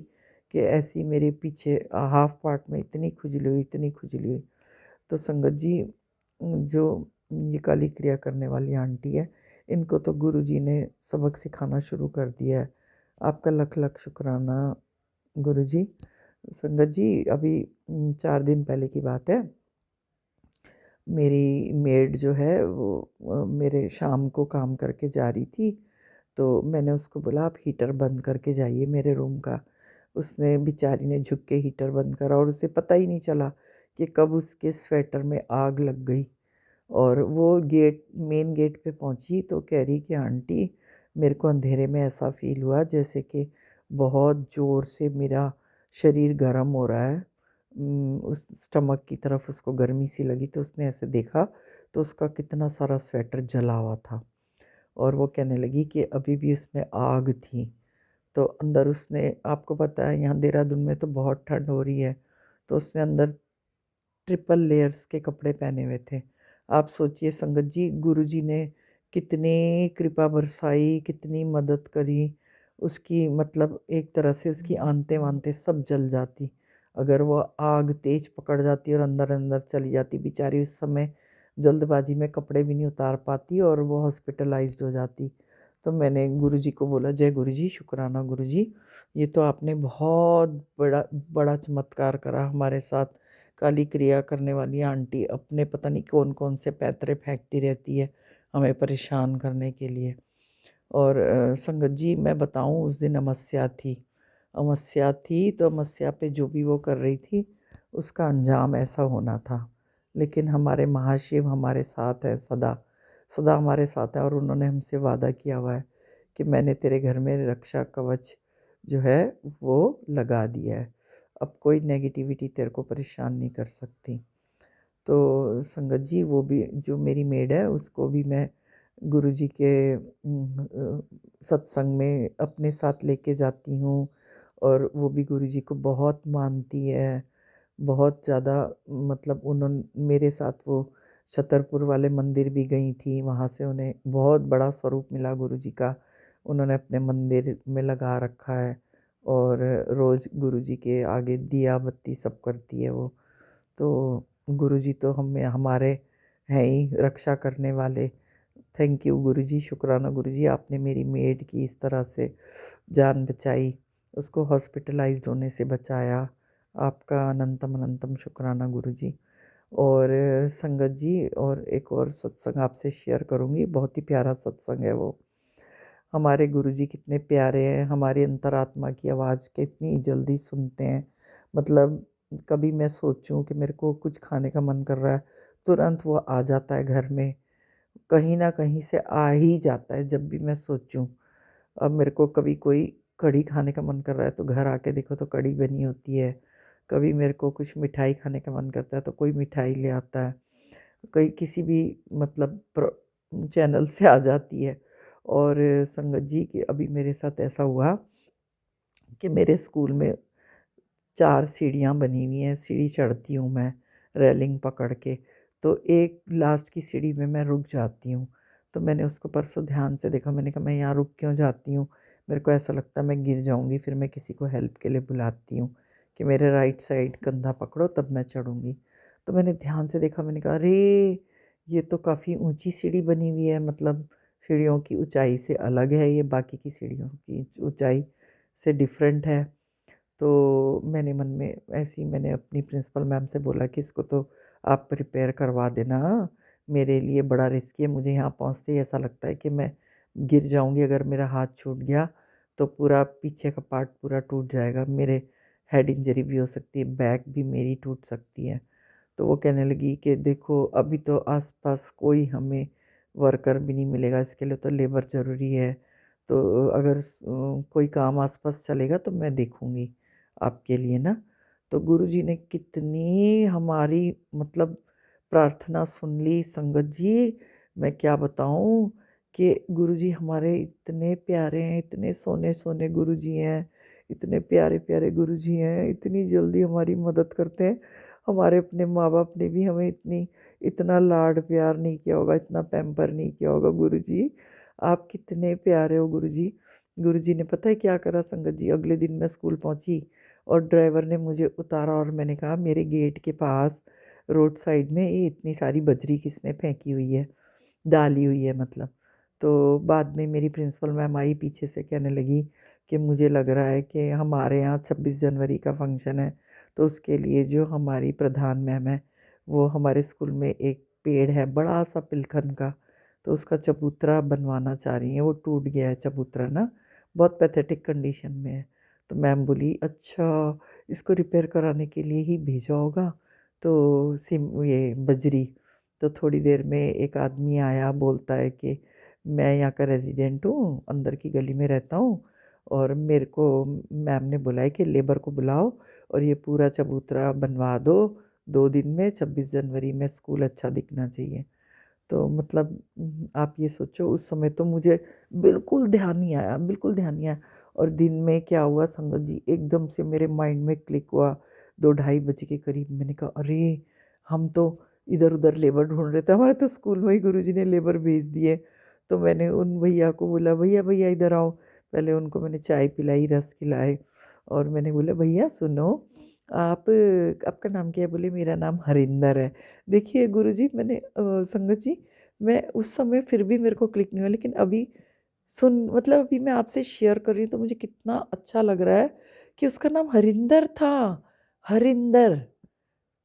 कि ऐसी मेरे पीछे हाफ पार्ट में इतनी खुजली हुई, इतनी खुजली हुई। तो संगत जी जो ये काली क्रिया करने वाली आंटी है, इनको तो गुरु जी ने सबक सिखाना शुरू कर दिया है। आपका लख लख शुक्राना गुरु जी। संगत जी अभी 4 दिन पहले की बात है, मेरी मेड जो है वो मेरे शाम को काम करके जा रही थी। तो मैंने उसको बोला आप हीटर बंद करके जाइए मेरे रूम का। उसने बेचारी ने झुक के हीटर बंद करा और उसे पता ही नहीं चला कि कब उसके स्वेटर में आग लग गई। और वो मेन गेट पे पहुंची तो कह रही कि आंटी मेरे को अंधेरे में ऐसा फील हुआ जैसे कि बहुत ज़ोर से मेरा शरीर गर्म हो रहा है। उस स्टमक की तरफ उसको गर्मी सी लगी तो उसने ऐसे देखा तो उसका कितना सारा स्वेटर जला हुआ था। और वो कहने लगी कि अभी भी उसमें आग थी। तो अंदर उसने, आपको पता है यहाँ देहरादून में तो बहुत ठंड हो रही है, तो उसने अंदर ट्रिपल लेयर्स के कपड़े पहने हुए थे। आप सोचिए संगत जी, गुरुजी ने कितनी कृपा बरसाई, कितनी मदद करी। उसकी मतलब एक तरह से उसकी आंतें-वांतें सब जल जाती। अगर वो आग तेज़ पकड़ जाती और अंदर-अंदर चली जाती बेचारी, उस समय जल्दबाजी में कपड़े भी नहीं उतार पाती और वो हॉस्पिटलाइज़्ड हो जाती। तो मैंने गुरुजी को बोला, जय गुरुजी, शुक्राना गुरुजी, ये तो आपने बहुत बड़ा बड़ा चमत्कार करा हमारे साथ। काली क्रिया करने वाली आंटी अपने पता नहीं कौन-कौन से पैतरे फेंकती रहती है हमें परेशान करने के लिए। और संगत जी मैं बताऊं, उस दिन अमावस्या थी तो अमावस्या पे जो भी वो कर रही थी उसका अंजाम ऐसा होना था। लेकिन हमारे महाशिव हमारे साथ है, सदा सदा हमारे साथ है, और उन्होंने हमसे वादा किया हुआ है कि मैंने तेरे घर में रक्षा कवच जो है वो लगा दिया है, अब कोई नेगेटिविटी तेरे को परेशान नहीं कर सकती। तो संगत जी वो भी जो मेरी मेड है उसको भी मैं गुरुजी के सत्संग में अपने साथ लेके जाती हूँ, और वो भी गुरुजी को बहुत मानती है, बहुत ज़्यादा। मतलब उन्होंने मेरे साथ वो छतरपुर वाले मंदिर भी गई थी, वहाँ से उन्हें बहुत बड़ा स्वरूप मिला गुरुजी का, उन्होंने अपने मंदिर में लगा रखा है, और रोज़ गुरुजी के आगे दिया बत्ती सब करती है वो। तो गुरुजी तो हमें हमारे हैं ही रक्षा करने वाले। थैंक यू गुरुजी, शुक्राना गुरुजी, आपने मेरी मेड की इस तरह से जान बचाई, उसको हॉस्पिटलाइज्ड होने से बचाया। आपका अनंतम अनंतम शुक्राना गुरुजी। और संगत जी, और एक और सत्संग आपसे शेयर करूँगी, बहुत ही प्यारा सत्संग है वो। हमारे गुरुजी कितने प्यारे हैं, हमारी अंतरात्मा की आवाज़ कितनी जल्दी सुनते हैं। मतलब कभी मैं सोचूं कि मेरे को कुछ खाने का मन कर रहा है, तुरंत वो आ जाता है घर में, कहीं ना कहीं से आ ही जाता है जब भी मैं सोचूं। अब मेरे को कभी कोई कढ़ी खाने का मन कर रहा है तो घर आके देखो तो कढ़ी बनी होती है। कभी मेरे को कुछ मिठाई खाने का मन करता है तो कोई मिठाई ले आता है, कहीं किसी भी मतलब चैनल से आ जाती है। और संगत जी कि अभी मेरे साथ ऐसा हुआ कि मेरे स्कूल में 4 सीढ़ियाँ बनी हुई हैं, सीढ़ी चढ़ती हूँ मैं रेलिंग पकड़ के, तो एक लास्ट की सीढ़ी में मैं रुक जाती हूँ। तो मैंने उसको परसों ध्यान से देखा, मैंने कहा मैं यहाँ रुक क्यों जाती हूँ, मेरे को ऐसा लगता है मैं गिर जाऊँगी, फिर मैं किसी को हेल्प के लिए बुलाती हूँ कि मेरे राइट साइड कंधा पकड़ो तब मैं चढ़ूँगी। तो मैंने ध्यान से देखा, मैंने कहा अरे ये तो काफ़ी ऊँची सीढ़ी बनी हुई है, मतलब सीढ़ियों की ऊँचाई से अलग है, ये बाकी की सीढ़ियों की ऊँचाई से डिफरेंट है। तो मैंने मन में ऐसे ही मैंने अपनी प्रिंसिपल मैम से बोला कि इसको तो आप रिपेयर करवा देना, मेरे लिए बड़ा रिस्की है, मुझे यहाँ पहुँचते ही ऐसा लगता है कि मैं गिर जाऊँगी, अगर मेरा हाथ छूट गया तो पूरा पीछे का पार्ट पूरा टूट जाएगा, मेरे हेड इंजरी भी हो सकती है, बैक भी मेरी टूट सकती है। तो वो कहने लगी कि देखो अभी तो आसपास कोई हमें वर्कर भी नहीं मिलेगा, इसके लिए तो लेबर ज़रूरी है, तो अगर कोई काम आसपास चलेगा तो मैं देखूँगी आपके लिए ना। तो गुरुजी ने कितनी हमारी मतलब प्रार्थना सुन ली संगत जी, मैं क्या बताऊँ कि गुरुजी हमारे इतने प्यारे हैं, इतने सोने सोने गुरुजी हैं, इतने प्यारे प्यारे गुरुजी हैं, इतनी जल्दी हमारी मदद करते हैं। हमारे अपने माँ बाप ने भी हमें इतना लाड प्यार नहीं किया होगा, इतना पैम्पर नहीं किया होगा। गुरुजी आप कितने प्यारे हो गुरुजी। गुरुजी ने पता है क्या करा संगत जी, अगले दिन मैं स्कूल पहुंची और ड्राइवर ने मुझे उतारा, और मैंने कहा मेरे गेट के पास रोड साइड में ये इतनी सारी बजरी किसने फेंकी हुई है, डाली हुई है मतलब। तो बाद में मेरी प्रिंसिपल मैम आई पीछे से, कहने लगी कि मुझे लग रहा है कि हमारे यहाँ 26 जनवरी का फंक्शन है, तो उसके लिए जो हमारी प्रधान मैम है वो हमारे स्कूल में एक पेड़ है बड़ा सा पिलखन का, तो उसका चबूतरा बनवाना चाह रही हैं, वो टूट गया है चबूतरा ना, बहुत पैथेटिक कंडीशन में है। तो मैम बोली अच्छा इसको रिपेयर कराने के लिए ही भेजा होगा, तो सिम ये बजरी। तो थोड़ी देर में एक आदमी आया, बोलता है कि मैं यहाँ का रेजिडेंट हूँ, अंदर की गली में रहता हूँ, और मेरे को मैम ने बुलाया कि लेबर को बुलाओ और ये पूरा चबूतरा बनवा दो, 2 दिन में 26 जनवरी में स्कूल अच्छा दिखना चाहिए। तो मतलब आप ये सोचो उस समय तो मुझे बिल्कुल ध्यान नहीं आया, बिल्कुल ध्यान नहीं आया। और दिन में क्या हुआ संगत जी, एकदम से मेरे माइंड में क्लिक हुआ, 2-2:30 बजे के करीब, मैंने कहा अरे हम तो इधर उधर लेबर ढूंढ रहे थे, हमारे तो स्कूल में ही गुरुजी ने लेबर भेज दिए। तो मैंने उन भैया को बोला, भैया भैया इधर आओ। पहले उनको मैंने चाय पिलाई, रस खिलाए, और मैंने बोला, भैया सुनो, आप आपका नाम क्या है? बोले, मेरा नाम हरिंदर है। देखिए गुरुजी, मैंने संगत जी, मैं उस समय फिर भी मेरे को क्लिक नहीं हुआ, लेकिन अभी मतलब अभी मैं आपसे शेयर कर रही हूँ तो मुझे कितना अच्छा लग रहा है कि उसका नाम हरिंदर था। हरिंदर।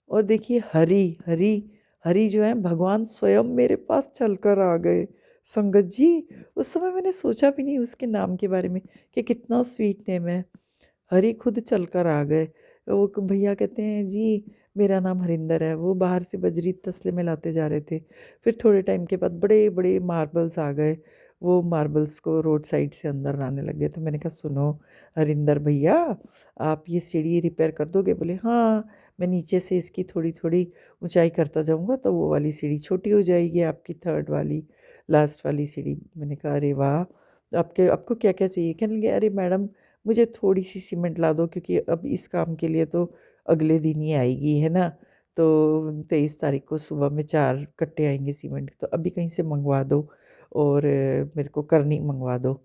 और देखिए, हरि हरि हरि जो है, भगवान स्वयं मेरे पास चलकर आ गए। संगत जी, उस समय मैंने सोचा भी नहीं उसके नाम के बारे में कि कितना स्वीट नेम है। हरि खुद चलकर आ गए। वो भैया कहते हैं, जी मेरा नाम हरिंदर है। वो बाहर से बजरी तसले में लाते जा रहे थे। फिर थोड़े टाइम के बाद बड़े बड़े मार्बल्स आ गए। वो मार्बल्स को रोड साइड से अंदर लाने लग गए। तो मैंने कहा, सुनो हरिंदर भैया, आप ये सीढ़ी रिपेयर कर दोगे? बोले, हाँ, मैं नीचे से इसकी थोड़ी थोड़ी ऊंचाई करता जाऊंगा तो वो वाली सीढ़ी छोटी हो जाएगी, आपकी थर्ड वाली, लास्ट वाली सीढ़ी। मैंने कहा, अरे वाह, आपको क्या क्या चाहिए? कहने लगे, अरे मैडम, मुझे थोड़ी सी सीमेंट ला दो, क्योंकि अब इस काम के लिए तो अगले दिन ही आएगी, है ना। तो 23 तारीख को सुबह में 4 कट्टे आएंगे सीमेंट, तो अभी कहीं से मंगवा दो, और मेरे को करनी मंगवा दो।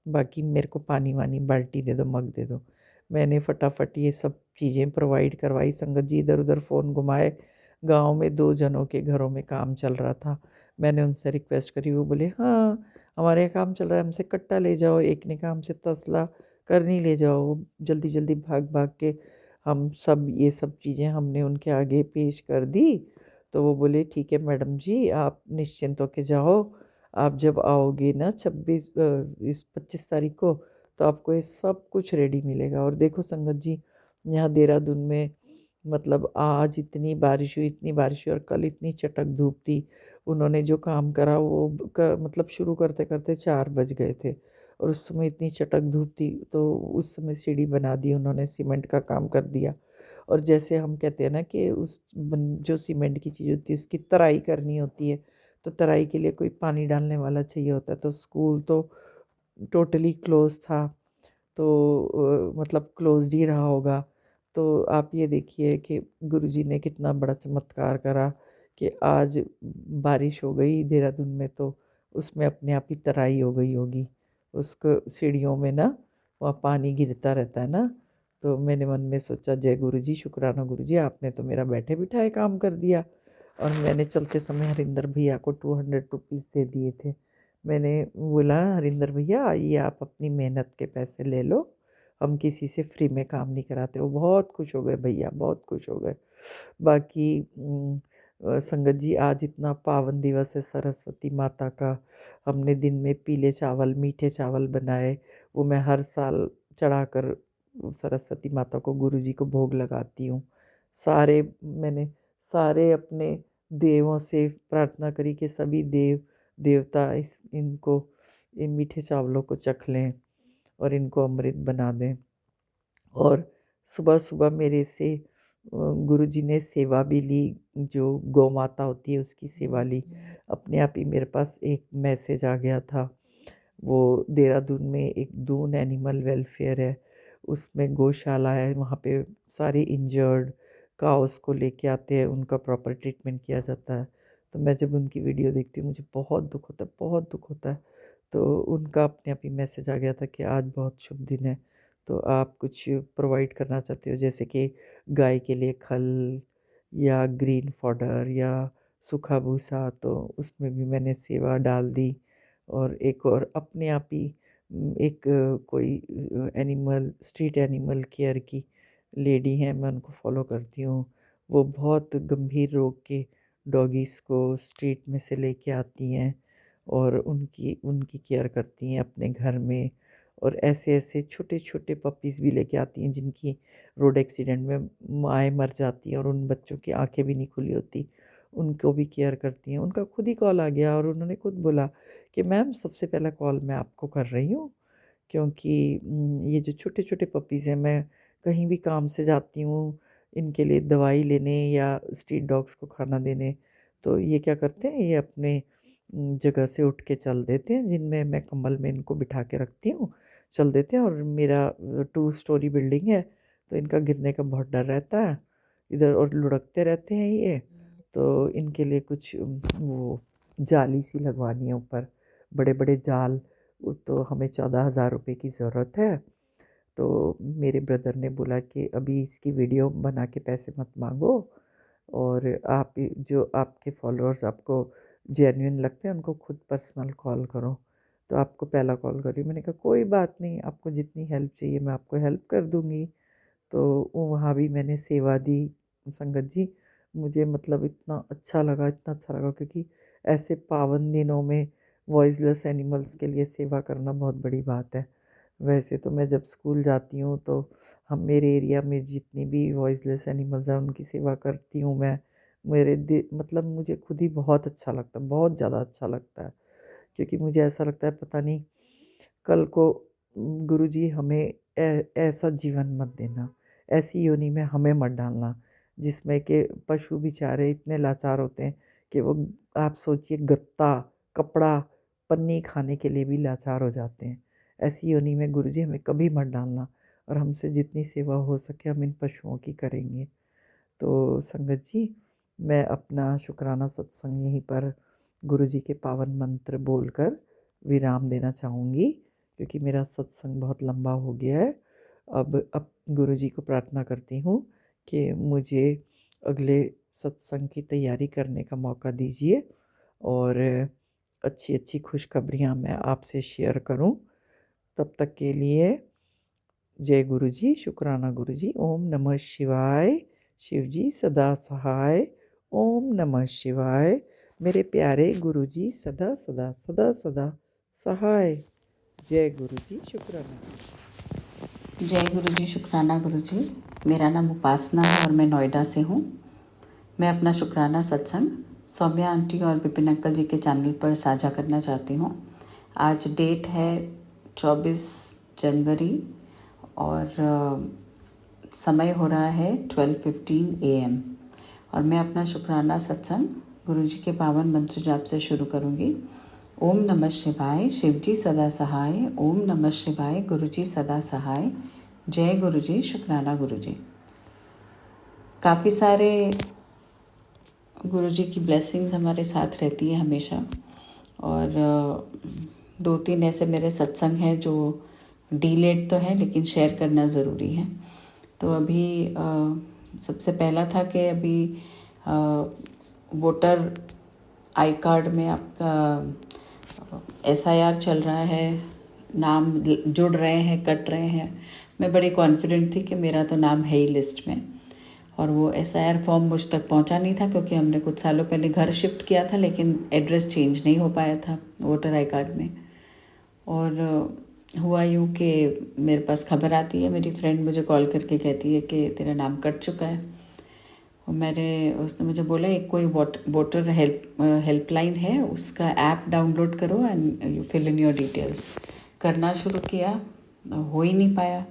बाकी मेरे को पानी वानी बाल्टी दे दो, मग दे दो। मैंने फटाफट ये सब चीज़ें प्रोवाइड करवाई। संगत जी, इधर उधर फ़ोन घुमाए। गांव में 2 जनों के घरों में काम चल रहा था। मैंने उनसे रिक्वेस्ट करी, वो बोले, हाँ हमारे यहाँ काम चल रहा है, हमसे कट्टा ले जाओ। एक ने कहा, हमसे तसला करनी ले जाओ। जल्दी जल्दी भाग भाग के हम सब ये सब चीज़ें हमने उनके आगे पेश कर दी। तो वो बोले, ठीक है मैडम जी, आप निश्चिंत होके जाओ। आप जब आओगे ना 25 को, तो आपको ये सब कुछ रेडी मिलेगा। और देखो संगत जी, यहाँ देहरादून में मतलब आज इतनी बारिश हुई, इतनी बारिश हुई, और कल इतनी चटक धूप थी। उन्होंने जो काम करा वो मतलब शुरू करते करते 4 बज गए थे, और उस समय इतनी चटक धूप थी। तो उस समय सीढ़ी बना दी उन्होंने, सीमेंट का काम कर दिया। और जैसे हम कहते हैं ना कि जो सीमेंट की चीज़ होती है उसकी तराई करनी होती है, तो तराई के लिए कोई पानी डालने वाला चाहिए होता है। तो स्कूल तो टोटली क्लोज था, तो मतलब क्लोज्ड ही रहा होगा। तो आप ये देखिए कि गुरुजी ने कितना बड़ा चमत्कार करा कि आज बारिश हो गई देहरादून में, तो उसमें अपने आप ही तराई हो गई होगी। उसको सीढ़ियों में ना, वहाँ पानी गिरता रहता है ना। तो मैंने मन में सोचा, जय गुरुजी, शुक्राना गुरुजी, आपने तो मेरा बैठे बिठाए काम कर दिया। और मैंने चलते समय हरिंदर भैया को 200 रुपीज़ दे दिए थे। मैंने बोला, हरिंदर भैया ये आप अपनी मेहनत के पैसे ले लो, हम किसी से फ्री में काम नहीं कराते। वो बहुत खुश हो गए भैया, बहुत खुश हो गए। बाकी संगत जी, आज इतना पावन दिवस है सरस्वती माता का। हमने दिन में पीले चावल, मीठे चावल बनाए। वो मैं हर साल चढ़ाकर सरस्वती माता को, गुरु जी को भोग लगाती हूँ। मैंने सारे अपने देवों से प्रार्थना करी कि सभी देवता इनको, इन मीठे चावलों को चख लें और इनको अमृत बना दें। और सुबह सुबह मेरे से गुरु जी ने सेवा भी ली, जो गौ माता होती है उसकी सेवा ली। अपने आप ही मेरे पास एक मैसेज आ गया था। वो देहरादून में एक दून एनिमल वेलफेयर है, उसमें गौशाला है। वहाँ पे सारे इंजर्ड काउस को लेके आते हैं, उनका प्रॉपर ट्रीटमेंट किया जाता है। तो मैं जब उनकी वीडियो देखती हूँ मुझे बहुत दुख होता है, बहुत दुख होता है। तो उनका अपने आप ही मैसेज आ गया था कि आज बहुत शुभ दिन है, तो आप कुछ प्रोवाइड करना चाहते हो, जैसे कि गाय के लिए खल या ग्रीन फॉडर या सूखा भूसा। तो उसमें भी मैंने सेवा डाल दी। और एक और अपने आप ही एक कोई एनिमल, स्ट्रीट एनिमल केयर की लेडी हैं, मैं उनको फॉलो करती हूँ। वो बहुत गंभीर रोग के डॉगीज़ को स्ट्रीट में से लेके आती हैं और उनकी उनकी केयर करती हैं अपने घर में। और ऐसे ऐसे छोटे छोटे पपीज़ भी लेके आती हैं जिनकी रोड एक्सीडेंट में माएँ मर जाती हैं और उन बच्चों की आंखें भी नहीं खुली होती, उनको भी केयर करती हैं। उनका खुद ही कॉल आ गया और उन्होंने खुद बोला कि मैम, सबसे पहला कॉल मैं आपको कर रही हूँ, क्योंकि ये जो छोटे छोटे पपीज़ हैं, मैं कहीं भी काम से जाती हूँ इनके लिए दवाई लेने या स्ट्रीट डॉग्स को खाना देने, तो ये क्या करते हैं, ये अपने जगह से उठ के चल देते हैं, जिनमें मैं कंबल में इनको बिठा के रखती हूँ, चल देते हैं। और मेरा 2 स्टोरी बिल्डिंग है, तो इनका गिरने का बहुत डर रहता है इधर, और लुढ़कते रहते हैं ये। तो इनके लिए कुछ वो जाली सी लगवानी है ऊपर, बड़े बड़े जाल, तो हमें 14,000 रुपये की ज़रूरत है। तो मेरे ब्रदर ने बोला कि अभी इसकी वीडियो बना के पैसे मत मांगो, और आप जो आपके फॉलोअर्स आपको जेन्युइन लगते हैं उनको खुद पर्सनल कॉल करो। तो आपको पहला कॉल करी। मैंने कहा कोई बात नहीं, आपको जितनी हेल्प चाहिए मैं आपको हेल्प कर दूँगी। तो वहाँ भी मैंने सेवा दी। संगत जी, मुझे मतलब इतना अच्छा लगा, क्योंकि ऐसे पावन दिनों में वॉइसलेस एनिमल्स के लिए सेवा करना बहुत बड़ी बात है। वैसे तो मैं जब स्कूल जाती हूँ तो हम मेरे एरिया में जितनी भी वॉइसलेस एनिमल्स हैं उनकी सेवा करती हूँ मैं। मतलब मुझे खुद ही बहुत अच्छा लगता है, बहुत ज़्यादा अच्छा लगता है, क्योंकि मुझे ऐसा लगता है पता नहीं कल को गुरुजी हमें ऐसा जीवन मत देना, ऐसी योनि में हमें मत डालना जिसमें कि पशु बेचारे इतने लाचार होते हैं कि वो, आप सोचिए, गत्ता, कपड़ा, पन्नी खाने के लिए भी लाचार हो जाते हैं। ऐसी योनि में गुरुजी हमें कभी मत डालना, और हमसे जितनी सेवा हो सके हम इन पशुओं की करेंगे। तो संगत जी, मैं अपना शुक्राना सत्संग यहीं पर गुरुजी के पावन मंत्र बोलकर विराम देना चाहूँगी, क्योंकि मेरा सत्संग बहुत लंबा हो गया है। अब गुरुजी को प्रार्थना करती हूँ कि मुझे अगले सत्संग की तैयारी करने का मौका दीजिए, और अच्छी अच्छी खुशखबरियाँ मैं आपसे शेयर करूँ। तब तक के लिए जय गुरुजी, शुक्राना गुरुजी। ओम नमः शिवाय। शिवजी सदा सहाय। ओम नमः शिवाय। मेरे प्यारे गुरुजी सदा सदा सदा सदा सहाय। जय गुरुजी, शुक्राना। जय गुरु जी, शुक्राना गुरु जी। मेरा नाम उपासना है और मैं नोएडा से हूँ। मैं अपना शुक्राना सत्संग सौम्या आंटी और विपिन अंकल जी के चैनल पर साझा करना चाहती हूँ। आज डेट है 24 जनवरी और समय हो रहा है 12:15 AM, और मैं अपना शुक्राना सत्संग गुरु जी के पावन मंत्र जाप से शुरू करूँगी। ओम नमः शिवाय, शिवजी सदा सहाय। ओम नमः शिवाय, गुरुजी सदा सहाय। जय गुरुजी, शुक्राना गुरुजी। काफ़ी सारे गुरुजी की ब्लेसिंग्स हमारे साथ रहती है हमेशा, और 2-3 ऐसे मेरे सत्संग हैं जो डिलेड तो हैं लेकिन शेयर करना ज़रूरी है। तो अभी सबसे पहला था कि अभी वोटर आई कार्ड में आपका SIR चल रहा है, नाम जुड़ रहे हैं, कट रहे हैं। मैं बड़ी कॉन्फिडेंट थी कि मेरा तो नाम है ही लिस्ट में, और वो SIR फॉर्म मुझ तक पहुंचा नहीं था क्योंकि हमने कुछ सालों पहले घर शिफ्ट किया था, लेकिन एड्रेस चेंज नहीं हो पाया था वोटर आई कार्ड में। और हुआ यूँ कि मेरे पास खबर आती है, मेरी फ्रेंड मुझे कॉल करके कहती है कि तेरा नाम कट चुका है। और उसने मुझे बोला एक कोई वोटर हेल्पलाइन है, उसका ऐप डाउनलोड करो and you fill in your details. करना शुरू किया, हो ही नहीं पाया।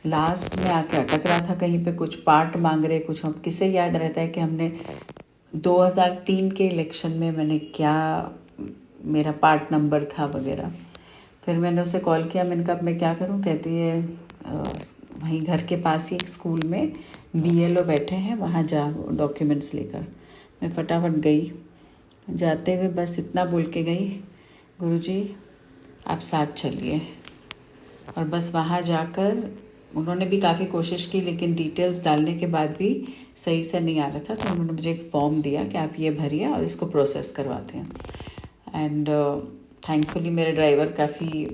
लास्ट में आके अटक रहा था कहीं पे, कुछ पार्ट मांग रहे कुछ। हम किसे याद रहता है कि हमने 2003 के इलेक्शन में मैंने क्या, मेरा पार्ट नंबर था वगैरह। फिर मैंने उसे कॉल किया, मैंने कहा अब मैं क्या करूं। कहती है वहीं घर के पास ही एक स्कूल में BLO बैठे हैं, वहाँ जा डॉक्यूमेंट्स लेकर। मैं फटाफट गई। जाते हुए बस इतना बोल के गई, गुरुजी आप साथ चलिए। और बस वहाँ जाकर उन्होंने भी काफ़ी कोशिश की, लेकिन डिटेल्स डालने के बाद भी सही से नहीं आ रहा था। तो उन्होंने मुझे एक फॉर्म दिया कि आप ये भरिए और इसको प्रोसेस करवाते हैं। एंड थैंकफुली मेरे ड्राइवर काफ़ी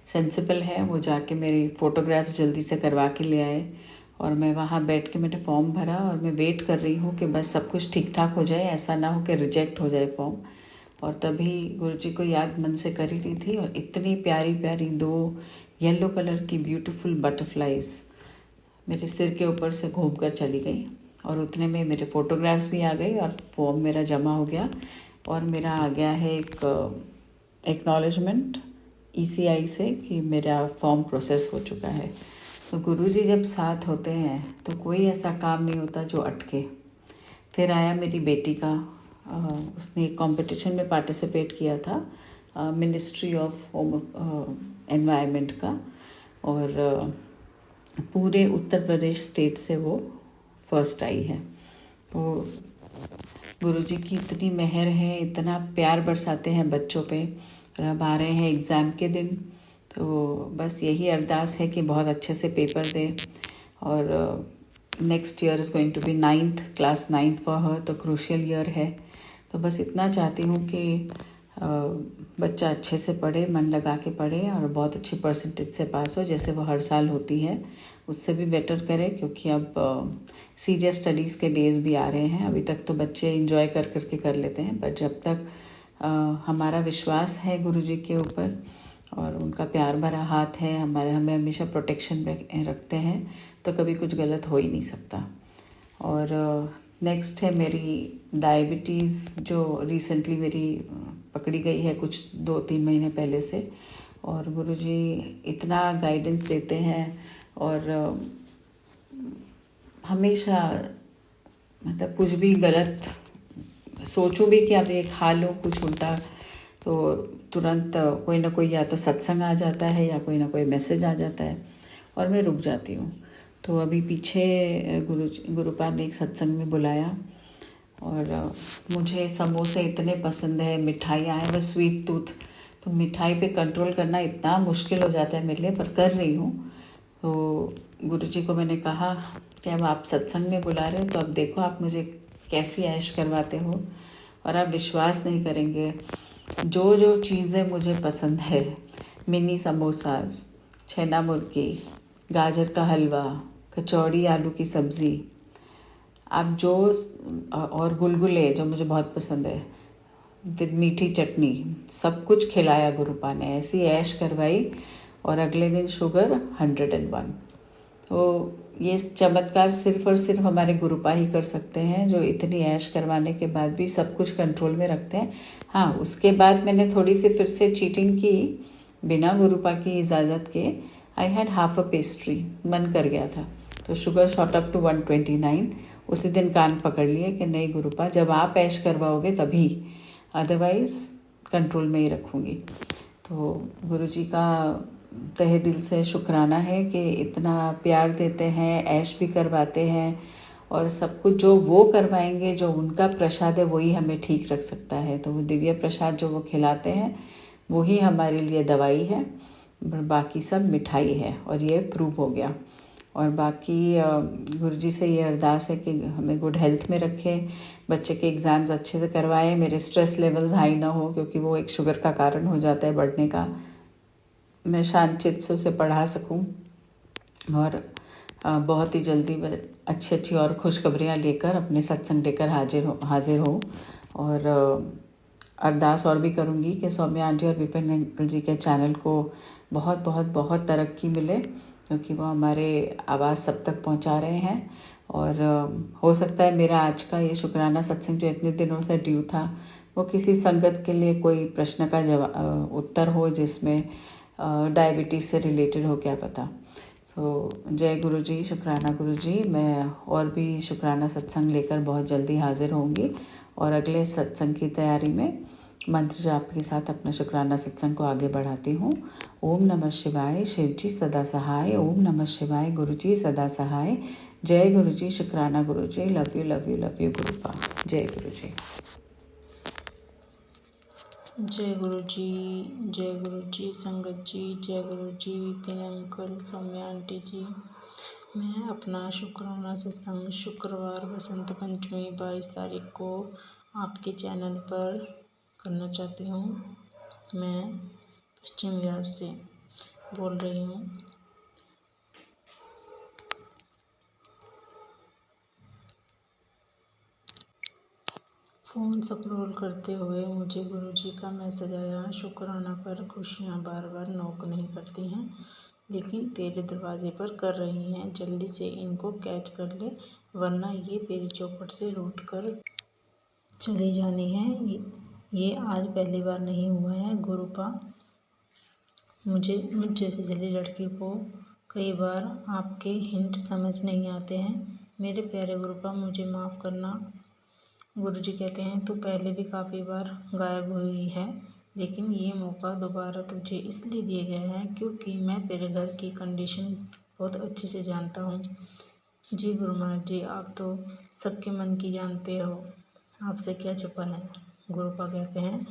सेंसिबल है, वो जाके मेरी फ़ोटोग्राफ्स जल्दी से करवा के ले आए। और मैं वहाँ बैठ के मैंने फॉर्म भरा, और मैं वेट कर रही हूँ कि बस सब कुछ ठीक ठाक हो जाए, ऐसा ना हो कि रिजेक्ट हो जाए फॉर्म। और तभी गुरुजी को याद मन से कर ही रही थी, और इतनी प्यारी प्यारी 2 येलो कलर की ब्यूटीफुल बटरफ्लाइज मेरे सिर के ऊपर से घूम कर चली गई। और उतने में मेरे फ़ोटोग्राफ्स भी आ गई और फॉर्म मेरा जमा हो गया, और मेरा आ गया है एक एक्नॉलेजमेंट ECI से कि मेरा फॉर्म प्रोसेस हो चुका है। तो गुरुजी जब साथ होते हैं तो कोई ऐसा काम नहीं होता जो अटके। फिर आया मेरी बेटी का, उसने एक कंपटीशन में पार्टिसिपेट किया था मिनिस्ट्री ऑफ होम एनवायरनमेंट का, और पूरे उत्तर प्रदेश स्टेट से वो फर्स्ट आई है। वो गुरुजी की इतनी मेहर है, इतना प्यार बरसाते हैं बच्चों पे। और अब आ रहे हैं एग्ज़ाम के दिन, तो बस यही अरदास है कि बहुत अच्छे से पेपर दे। और next year is going to be class 9th for her, तो क्रूशियल ईयर है। तो बस इतना चाहती हूँ कि बच्चा अच्छे से पढ़े, मन लगा के पढ़े और बहुत अच्छी परसेंटेज से पास हो, जैसे वो हर साल होती है, उससे भी बेटर करे। क्योंकि अब सीरियस स्टडीज़ के डेज़ भी आ रहे हैं। अभी तक तो बच्चे इंजॉय कर कर लेते हैं, पर जब तक हमारा विश्वास है गुरुजी के ऊपर और उनका प्यार भरा हाथ है, हमें हमेशा प्रोटेक्शन रखते हैं, तो कभी कुछ गलत हो ही नहीं सकता। और नेक्स्ट है मेरी डायबिटीज़, जो रिसेंटली मेरी पकड़ी गई है कुछ 2-3 महीने पहले से। और गुरुजी इतना गाइडेंस देते हैं और हमेशा मतलब कुछ भी गलत सोचूं भी कि अब ये खा लूँ कुछ उल्टा, तो तुरंत कोई ना कोई या तो सत्संग आ जाता है या कोई ना कोई मैसेज आ जाता है और मैं रुक जाती हूँ। तो अभी पीछे गुरुपाद ने एक सत्संग में बुलाया और मुझे समोसे इतने पसंद है, मिठाइयाँ हैं, मैं स्वीट टूथ, तो मिठाई पे कंट्रोल करना इतना मुश्किल हो जाता है मेरे लिए, पर कर रही हूँ। तो गुरुजी को मैंने कहा कि अब आप सत्संग में बुला रहे हो, तो अब देखो आप मुझे कैसी ऐश करवाते हो। और आप विश्वास नहीं करेंगे, जो जो चीज़ें मुझे पसंद है, मिनी समोसास, छेना मुर्गी, गाजर का हलवा, कचौड़ी, आलू की सब्ज़ी, आप जो और गुलगुले जो मुझे बहुत पसंद है विद मीठी चटनी, सब कुछ खिलाया गुरुपा ने, ऐसी ऐश करवाई। और अगले दिन शुगर 101। तो ये चमत्कार सिर्फ और सिर्फ हमारे गुरुपा ही कर सकते हैं, जो इतनी ऐश करवाने के बाद भी सब कुछ कंट्रोल में रखते हैं। हाँ, उसके बाद मैंने थोड़ी सी फिर से चीटिंग की बिना गुरुपा की इजाज़त के। I had half a pastry, मन कर गया था, तो शुगर शॉट अप टू 129। उसी दिन कान पकड़ लिए कि नहीं गुरुपा, जब आप ऐश करवाओगे तभी, अदरवाइज़ कंट्रोल में ही रखूँगी। तो गुरुजी का तहे दिल से शुक्राना है कि इतना प्यार देते हैं, ऐश भी करवाते हैं, और सब कुछ जो वो करवाएंगे, जो उनका प्रसाद है वही हमें ठीक रख सकता है। तो वो दिव्य प्रसाद जो वो खिलाते हैं वही हमारे लिए दवाई है, बाकी सब मिठाई है, और ये प्रूव हो गया। और बाकी गुरुजी से ये अरदास है कि हमें गुड हेल्थ में रखें, बच्चे के एग्ज़ाम्स अच्छे से करवाएं, मेरे स्ट्रेस लेवल्स हाई ना हो, क्योंकि वो एक शुगर का कारण हो जाता है बढ़ने का। मैं शांत चित्त से उसे पढ़ा सकूं और बहुत ही जल्दी अच्छी अच्छी और खुशखबरियाँ लेकर अपने सत्संग लेकर हाजिर हो। और अरदास और भी करूँगी कि सौम्या आंटी और विपिन अंकल जी के चैनल को बहुत बहुत बहुत तरक्की मिले, क्योंकि वो हमारे आवाज़ सब तक पहुंचा रहे हैं। और हो सकता है मेरा आज का ये शुक्राना सत्संग जो इतने दिनों से ड्यू था, वो किसी संगत के लिए कोई प्रश्न का उत्तर हो, जिसमें डायबिटीज़ से रिलेटेड हो, क्या पता। सो जय गुरु जी, शुक्राना गुरु जी। मैं और भी शुक्राना सत्संग लेकर बहुत जल्दी हाजिर होंगी, और अगले सत्संग की तैयारी में मंत्र जाप के साथ अपना शुक्राना सत्संग को आगे बढ़ाती हूँ। ओम नमः शिवाय, शिव जी सदा सहाय। ओम नमः शिवाय, गुरु जी सदा सहाय। जय गुरु जी, शुक्राना Guru ji. Love you love you love you Gurupa. जय गुरु जी। जय गुरु जी संगत जी, जय गुरु जी विपिन अंकल, सौम्या आंटी जी। मैं अपना शुक्राना सत्संग शुक्रवार बसंत पंचमी 22 तारीख को आपके चैनल पर करना चाहती हूँ। मैं पश्चिम बिहार से बोल रही हूँ। फ़ोन स्क्रॉल करते हुए मुझे गुरुजी का मैसेज आया, शुक्राना कर, खुशियाँ बार बार नॉक नहीं करती हैं, लेकिन तेरे दरवाजे पर कर रही हैं। जल्दी से इनको कैच कर ले, वरना ये तेरी चौखट से रूठ कर चली जानी है। ये आज पहली बार नहीं हुआ है गुरुपा। मुझ जैसी जली लड़की को कई बार आपके हिंट समझ नहीं आते हैं। मेरे प्यारे गुरुपा, मुझे माफ़ करना। गुरुजी कहते हैं तू पहले भी काफ़ी बार गायब हुई है, लेकिन ये मौका दोबारा तुझे इसलिए दिया गया है क्योंकि मैं तेरे घर की कंडीशन बहुत अच्छे से जानता हूँ। जी गुरु महाराज जी, आप तो सबके मन की जानते हो। आपसे क्या छुपा है। गुरुपा कहते हैं,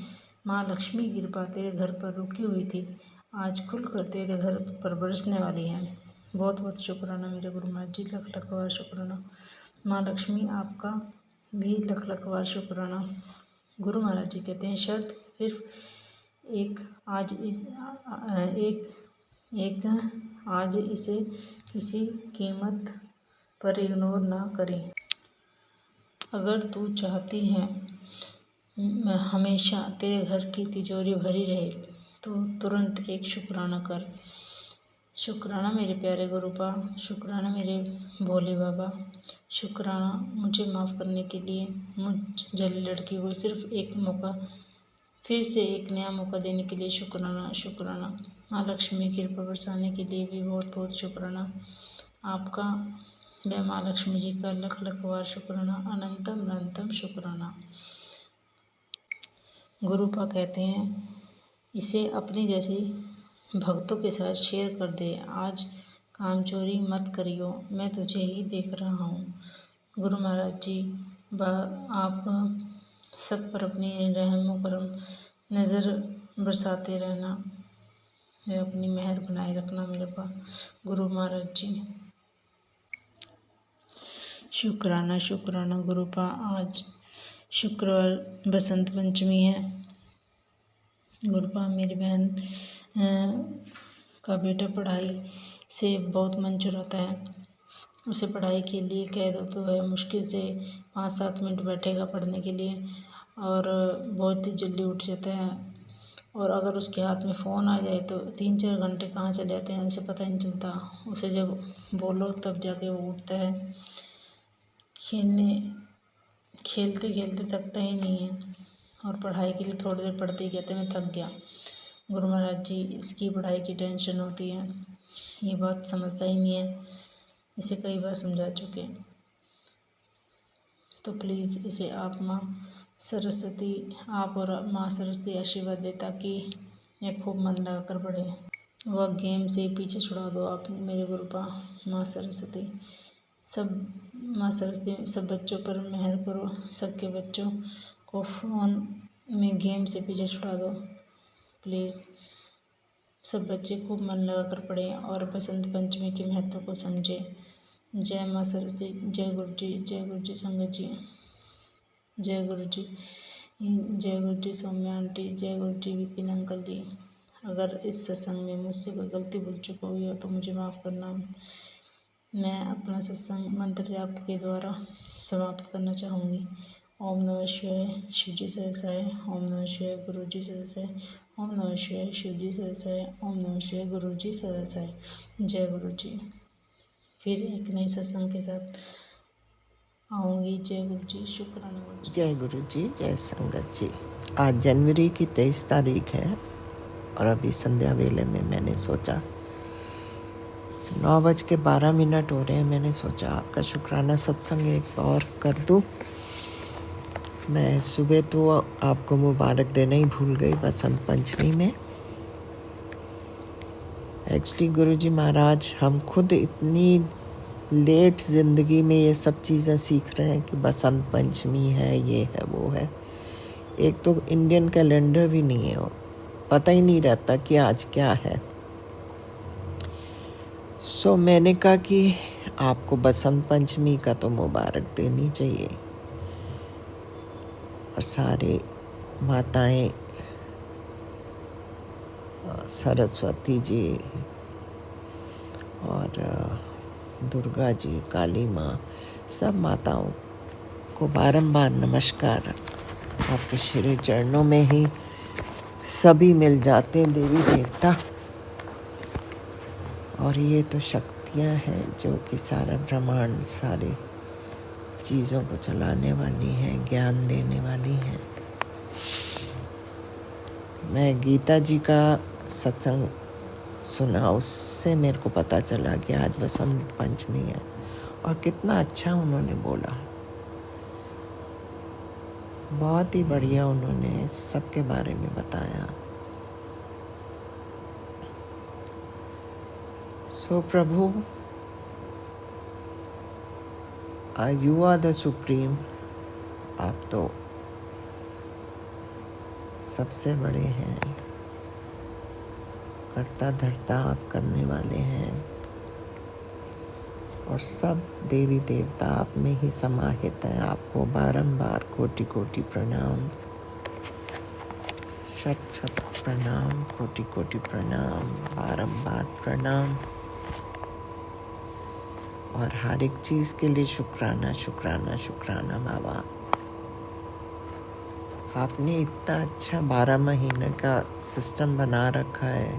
माँ लक्ष्मी की कृपा तेरे घर पर रुकी हुई थी, आज खुलकर तेरे घर पर बरसने वाली है। बहुत बहुत शुक्राना मेरे गुरु महाराज जी, लख लख बार शुक्राना। माँ लक्ष्मी आपका भी लख लख बार शुक्राना। गुरु महाराज जी कहते हैं, शर्त सिर्फ एक आज एक आज इसे किसी कीमत पर इग्नोर ना करें। अगर तू चाहती है हमेशा तेरे घर की तिजोरी भरी रहे तो तुरंत एक शुक्राना कर। शुक्राना मेरे प्यारे गुरुपा, शुक्राना मेरे भोले बाबा, शुक्राना मुझे माफ़ करने के लिए, मुझ जली लड़की को सिर्फ एक मौका, फिर से एक नया मौका देने के लिए शुक्राना। शुक्राना माँ लक्ष्मी की कृपा बरसाने के लिए भी बहुत बहुत शुक्राना। आपका व माँ लक्ष्मी जी का लख लख बार शुक्राना, अनंतम अनंतम शुक्राना। गुरुपा कहते हैं, इसे अपने जैसे भक्तों के साथ शेयर कर दे। आज काम चोरी मत करियो, मैं तुझे ही देख रहा हूँ। गुरु महाराज जी आप सब पर अपनी रहम करम नज़र बरसाते रहना व अपनी मेहर बनाए रखना मेरे पास। गुरु महाराज जी शुक्राना शुक्राना। गुरुपा आज शुक्रवार बसंत पंचमी है। गुरुपा मेरी बहन का बेटा पढ़ाई से बहुत मन चुराता है। उसे पढ़ाई के लिए कह दो तो वह मुश्किल से 5-7 मिनट बैठेगा पढ़ने के लिए और बहुत ही जल्दी उठ जाता है। और अगर उसके हाथ में फ़ोन आ जाए तो 3-4 घंटे कहाँ चले जाते हैं उसे पता ही नहीं चलता। उसे जब बोलो तब जाके वो उठता है। खेलते खेलते थकता ही नहीं है और पढ़ाई के लिए थोड़ी देर पढ़ते ही कहते मैं थक गया। गुरु महाराज जी इसकी पढ़ाई की टेंशन होती है, ये बात समझता ही नहीं है, इसे कई बार समझा चुके। तो प्लीज़ इसे आप माँ सरस्वती आप और माँ सरस्वती आशीर्वाद दे ताकि ये खूब मन लगा कर पढ़े। वह गेम से पीछे छुड़ा दो आप मेरे गुरुपा माँ सरस्वती। माँ सरस्वती सब बच्चों पर मेहर करो, सबके बच्चों को फ़ोन में गेम से पीछे छुड़ा दो प्लीज़। सब बच्चे खूब मन लगा कर पढ़ें और बसंत पंचमी के महत्व को समझें। जय माँ सरस्वती, जय गुरु जी संगत जी, जय गुरु जी सौम्या आंटी, जय गुरु जी विपिन अंकल जी। अगर इस सत्संग में मुझसे कोई गलती भूल चुका हुई हो तो मुझे माफ़ करना। मैं अपना सत्संग मंत्र जाप के द्वारा समाप्त करना चाहूँगी। ओम नमः शिवाय, शिव जी सहसाय। ओम नमः शिवाय, गुरु जी सहसाय। ओम नमः शिवाय, शिव जी सहसाय। ओम नमः शिवाय, गुरु जी सहसाय। जय गुरु जी। फिर एक नए सत्संग के साथ आऊँगी। जय गुरु जी, शुक्राना गुरु जी। जय गुरु जी, जय संगत जी। आज जनवरी की 23 तारीख है और अभी संध्या वेले में मैंने सोचा 9:12 हो रहे हैं। मैंने सोचा आपका शुक्राना सत्संग एक और कर दूं। मैं सुबह तो आपको मुबारक देना ही भूल गई बसंत पंचमी में। एक्चुअली गुरुजी महाराज हम खुद इतनी लेट ज़िंदगी में ये सब चीज़ें सीख रहे हैं कि बसंत पंचमी है, ये है, वो है। एक तो इंडियन कैलेंडर भी नहीं है और पता ही नहीं रहता कि आज क्या है। सो मैंने कहा कि आपको बसंत पंचमी का तो मुबारक देनी चाहिए और सारे माताएं सरस्वती जी और दुर्गा जी, काली माँ, सब माताओं को बारंबार नमस्कार। आपके श्री चरणों में ही सभी मिल जाते हैं, देवी देवता। और ये तो शक्तियाँ हैं जो कि सारा ब्रह्मांड, सारे चीज़ों को चलाने वाली हैं, ज्ञान देने वाली हैं। मैं गीता जी का सत्संग सुना, उससे मेरे को पता चला कि आज बसंत पंचमी है और कितना अच्छा उन्होंने बोला। बहुत ही बढ़िया उन्होंने सबके बारे में बताया। सो प्रभु, you are the supreme आप तो सबसे बड़े हैं, करता धरता आप करने वाले हैं, और सब देवी देवता आप में ही समाहित हैं। आपको बारंबार कोटि कोटि प्रणाम, शत शत प्रणाम, कोटि कोटि प्रणाम, बारंबार प्रणाम। और हर एक चीज़ के लिए शुक्राना शुक्राना शुक्राना बाबा। आपने इतना अच्छा 12 महीने का सिस्टम बना रखा है।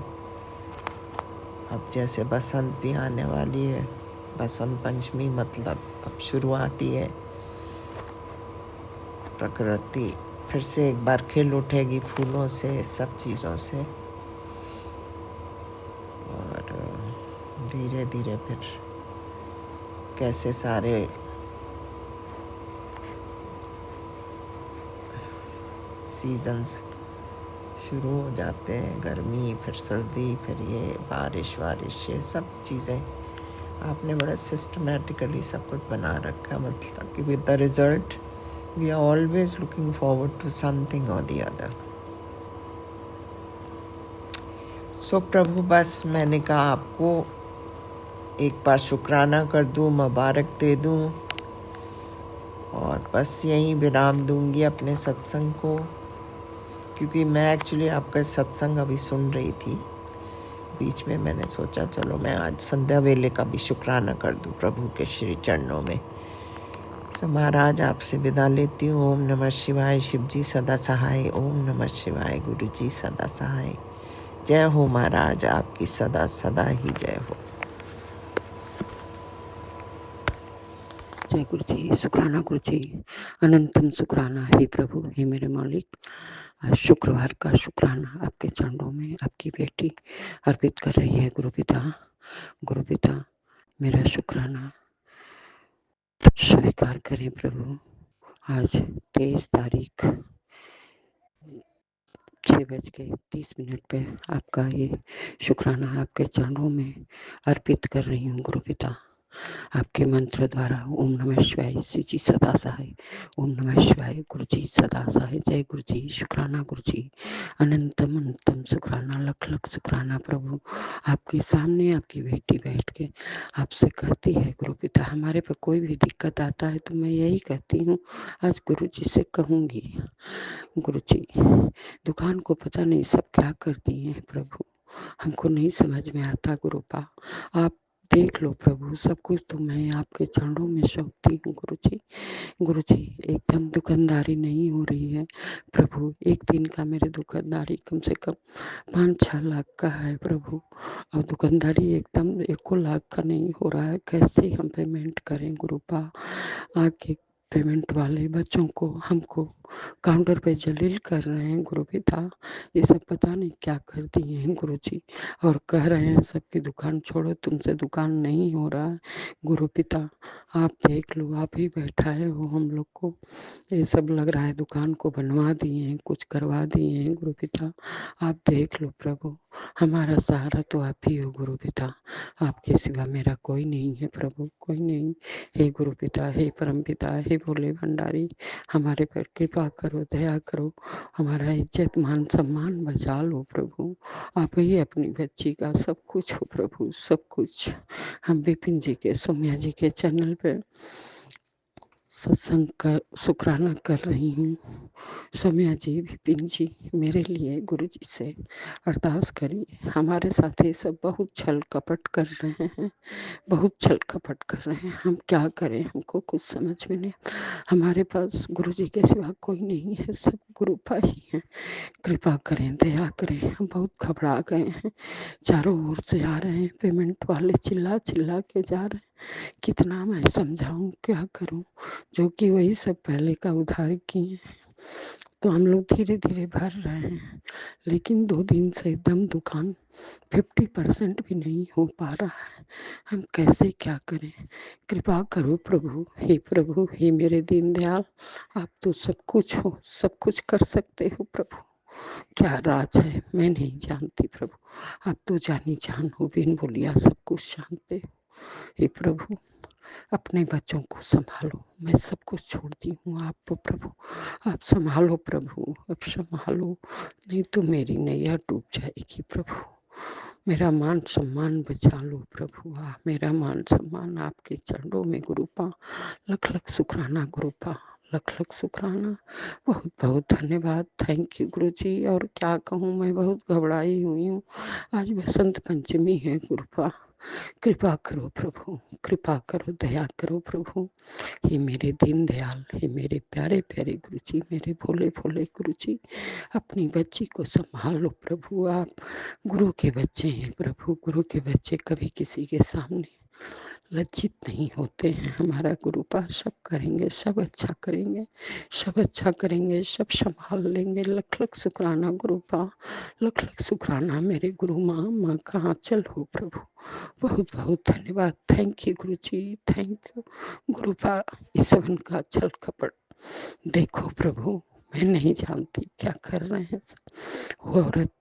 अब जैसे बसंत भी आने वाली है, बसंत पंचमी मतलब अब शुरुआती है। प्रकृति फिर से एक बार खिल उठेगी फूलों से, सब चीज़ों से, और धीरे धीरे फिर कैसे सारे सीजन्स शुरू हो जाते हैं, गर्मी फिर सर्दी फिर ये बारिश वारिश, ये सब चीज़ें आपने बड़ा सिस्टमेटिकली सब कुछ बना रखा है। मतलब कि with the result we are always looking forward to something और द अदर। सो प्रभु, बस मैंने कहा आपको एक बार शुक्राना कर दूं, मुबारक दे दूं, और बस यहीं विराम दूंगी अपने सत्संग को, क्योंकि मैं एक्चुअली आपका सत्संग अभी सुन रही थी। बीच में मैंने सोचा चलो मैं आज संध्या वेले का भी शुक्राना कर दूं प्रभु के श्री चरणों में। सो महाराज, आपसे विदा लेती हूँ। ओम नमः शिवाय। शिव जी सदा सहाय। ओम नमः शिवाय। गुरु जी सदा सहाय। जय हो महाराज, आपकी सदा सदा ही जय हो। जय गुरु जी, शुक्राना गुरु जी, अनंतम शुक्राना। हे प्रभु, हे मेरे मालिक, आज शुक्रवार का शुक्राना आपके चरणों में आपकी बेटी अर्पित कर रही है। गुरु पिता मेरा शुक्राना स्वीकार करें प्रभु। आज 23 तारीख 6:30 पे आपका ये शुक्राना आपके चरणों में अर्पित कर रही हूँ। गुरु पिता, आपके मंत्र द्वारा ओम नमः शिवाय, श्री जी सदा सहाय, ओम नमः शिवाय, गुरु जी सदा सहाय। जय गुरु जी, शुक्राना गुरु जी, अनंतम अनंतम शुक्राना, लख लख शुक्राना प्रभु। आपके सामने आपकी बेटी बैठ के आपसे कहती है गुरु पिता, हमारे पे कोई भी दिक्कत आता है तो मैं यही कहती हूँ, आज गुरु जी से कहूँगी। गुरु जी, दुकान को पता नहीं सब क्या कर दिए हैं प्रभु, हमको नहीं समझ में आता। गुरुपा आप देख लो प्रभु, सब कुछ तो मैं आपके चरणों में सौंपती हूँ। गुरु जी एकदम दुकानदारी नहीं हो रही है प्रभु। एक दिन का मेरे दुकानदारी कम से कम 5-6 लाख का है प्रभु, और दुकानदारी एकदम 1 लाख का नहीं हो रहा है। कैसे हम पेमेंट करें गुरुपा? आके पेमेंट वाले बच्चों को हमको काउंटर पे जलील कर रहे हैं गुरु पिता। ये सब पता नहीं क्या कर दिए हैं गुरु जी, और कह रहे हैं सबकी दुकान छोड़ो, तुमसे दुकान नहीं हो रहा है। गुरु पिता आप देख लो, आप ही बैठाए हो हम लोग को। ये सब लग रहा है दुकान को बनवा दिए हैं, कुछ करवा दिए हैं। गुरु पिता आप देख लो प्रभु, हमारा सहारा तो आप ही हो गुरु पिता, आपके सिवा मेरा कोई नहीं है प्रभु, कोई नहीं। हे गुरु पिता, हे परम पिता, हे भोले भंडारी, हमारे पर कृपा करो, दया करो, हमारा इज्जत मान सम्मान बचा लो प्रभु। आप ही अपनी बच्ची का सब कुछ हो प्रभु, सब कुछ। हम विपिन जी के, सौम्या जी के चैनल पे सत्संग का शुक्राना कर रही हूँ। सौम्या जी, विपिन जी, मेरे लिए गुरु जी से अरदास करिए। हमारे साथ ये सब बहुत छल कपट कर रहे हैं, बहुत छल कपट कर रहे हैं। हम क्या करें, हमको कुछ समझ में नहीं। हमारे पास गुरु जी के सिवा कोई नहीं है, सब गुरुपा ही हैं। कृपा करें, दया करें, हम बहुत घबरा गए हैं। चारों ओर से आ रहे हैं पेमेंट वाले, चिल्ला चिल्ला के जा रहे हैं। कितना मैं समझाऊं, क्या करूं, जो कि वही सब पहले का उधार किए, तो हम लोग धीरे धीरे भर रहे हैं। लेकिन 2 दिन से एकदम दुकान 50% भी नहीं हो पा रहा है। हम कैसे क्या करें, कृपा करो प्रभु। हे प्रभु, हे मेरे दीनदयाल, आप तो सब कुछ हो, सब कुछ कर सकते हो प्रभु। क्या राज है मैं नहीं जानती प्रभु, आप तो जानी जान हो, बिन बोलिया सब कुछ जानते हो। हे प्रभु, अपने बच्चों को संभालो, मैं सब कुछ छोड़ती हूँ आपको प्रभु, आप संभालो प्रभु, अब संभालो, नहीं तो मेरी नैया डूब जाएगी प्रभु। मेरा मान सम्मान बचा लो प्रभु, मेरा मान सम्मान आपके चरणों में गुरुपा, लख लख शुक्राना गुरुपा, लख लख शुक्राना। बहुत बहुत धन्यवाद, थैंक यू गुरु जी। और क्या कहूँ, मैं बहुत घबराई हुई हूँ। आज बसंत पंचमी है गुरुपा, कृपा करो प्रभु, कृपा करो, दया करो प्रभु। हे मेरे दीन दयाल, हे मेरे प्यारे प्यारे गुरु जी, मेरे भोले भोले गुरु जी, अपनी बच्ची को संभालो प्रभु। आप गुरु के बच्चे हैं प्रभु, गुरु के बच्चे कभी किसी के सामने लज्जित नहीं होते हैं। हमारा गुरुपा सब करेंगे, सब अच्छा करेंगे, सब अच्छा करेंगे, सब संभाल लेंगे। लख लख शुक्राना गुरुपा, लख लख शुक्राना मेरे गुरु माँ का आंचल हो प्रभु। बहुत बहुत धन्यवाद, thank you Guru ji, thank you गुरुपा। इस सबन का छल कपट देखो प्रभु, मैं नहीं जानती क्या कर रहे हैं वो औरत,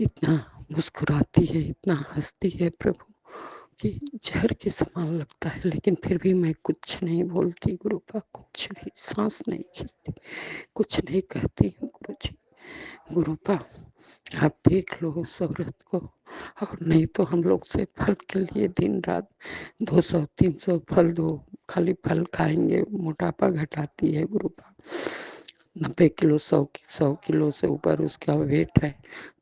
इतना मुस्कुराती है, इतना हंसती है प्रभु कि जहर के समान लगता है, लेकिन फिर भी मैं कुछ नहीं बोलती गुरुपा, कुछ भी सांस नहीं खींचती, कुछ नहीं कहती हूँ गुरु जी। गुरुपा आप देख लो उस औरत को, और नहीं तो हम लोग से फल के लिए दिन रात 200-300 फल दो, खाली फल खाएंगे, मोटापा घटाती है गुरुपा। 90 किलो 100 किलो से ऊपर उसका वेट है,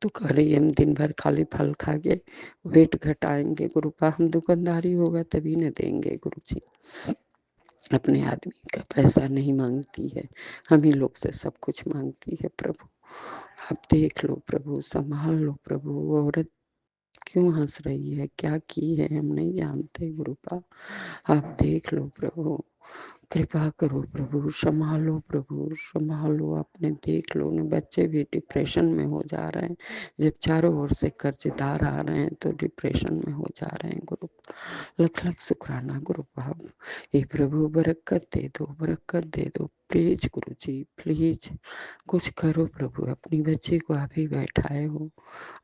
तो कह रही हम दिन भर खाली फल खा के वेट घटाएंगे गुरुपा। हम दुकानदारी होगा तभी न देंगे गुरु जी, अपने आदमी का पैसा नहीं मांगती है, हम ही लोग से सब कुछ मांगती है प्रभु। आप देख लो प्रभु, संभाल लो प्रभु। वो औरत क्यों हंस रही है, क्या की है, हम नहीं जानते गुरुपा, आप देख लो प्रभु, कृपा करो प्रभु, संभालो प्रभु, संभालो। आपने देख लो न, बच्चे भी डिप्रेशन में हो जा रहे हैं, जब चारों ओर से कर्जदार आ रहे हैं तो डिप्रेशन में हो जा रहे हैं गुरु। लख लख शुक्राना गुरु बाब, ये प्रभु बरकत दे दो, बरकत दे दो प्लीज गुरु जी, प्लीज कुछ करो प्रभु। अपनी बच्ची को आप ही बैठाए हो,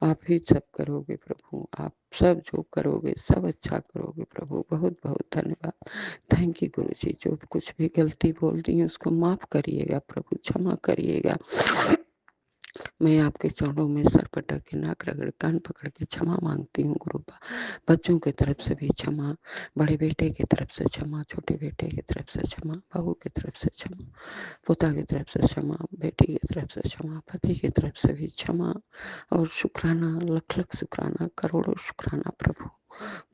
आप ही सब करोगे प्रभु, आप सब जो करोगे सब अच्छा करोगे प्रभु। बहुत बहुत धन्यवाद, थैंक यू गुरु जी। जो कुछ भी गलती बोल दी है उसको माफ करिएगा प्रभु, क्षमा करिएगा। मैं आपके चरणों में सर पटक के, नाक रगड़, कान पकड़ के क्षमा मांगती हूँ गुरुपा। बच्चों की तरफ से भी क्षमा, बड़े बेटे की तरफ से क्षमा, छोटे बेटे की तरफ से क्षमा, बहू की तरफ से क्षमा, पोता की तरफ से क्षमा, बेटी की तरफ से क्षमा, पति की तरफ से भी क्षमा। और शुक्राना, लख लख शुक्राना, करोड़ों शुक्राना प्रभु,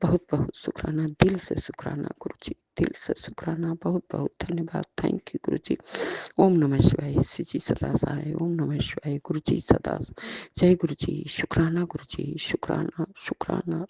बहुत बहुत शुक्राना, दिल से शुक्राना गुरु जी, दिल से शुक्राना। बहुत बहुत धन्यवाद, थैंक यू गुरु जी। ओम नमः शिवाय, श्री जी सदा सहाय, ओम नमः शिवाय, गुरु जी सदा, जय गुरु जी, शुक्राना गुरु जी, शुक्राना शुक्राना।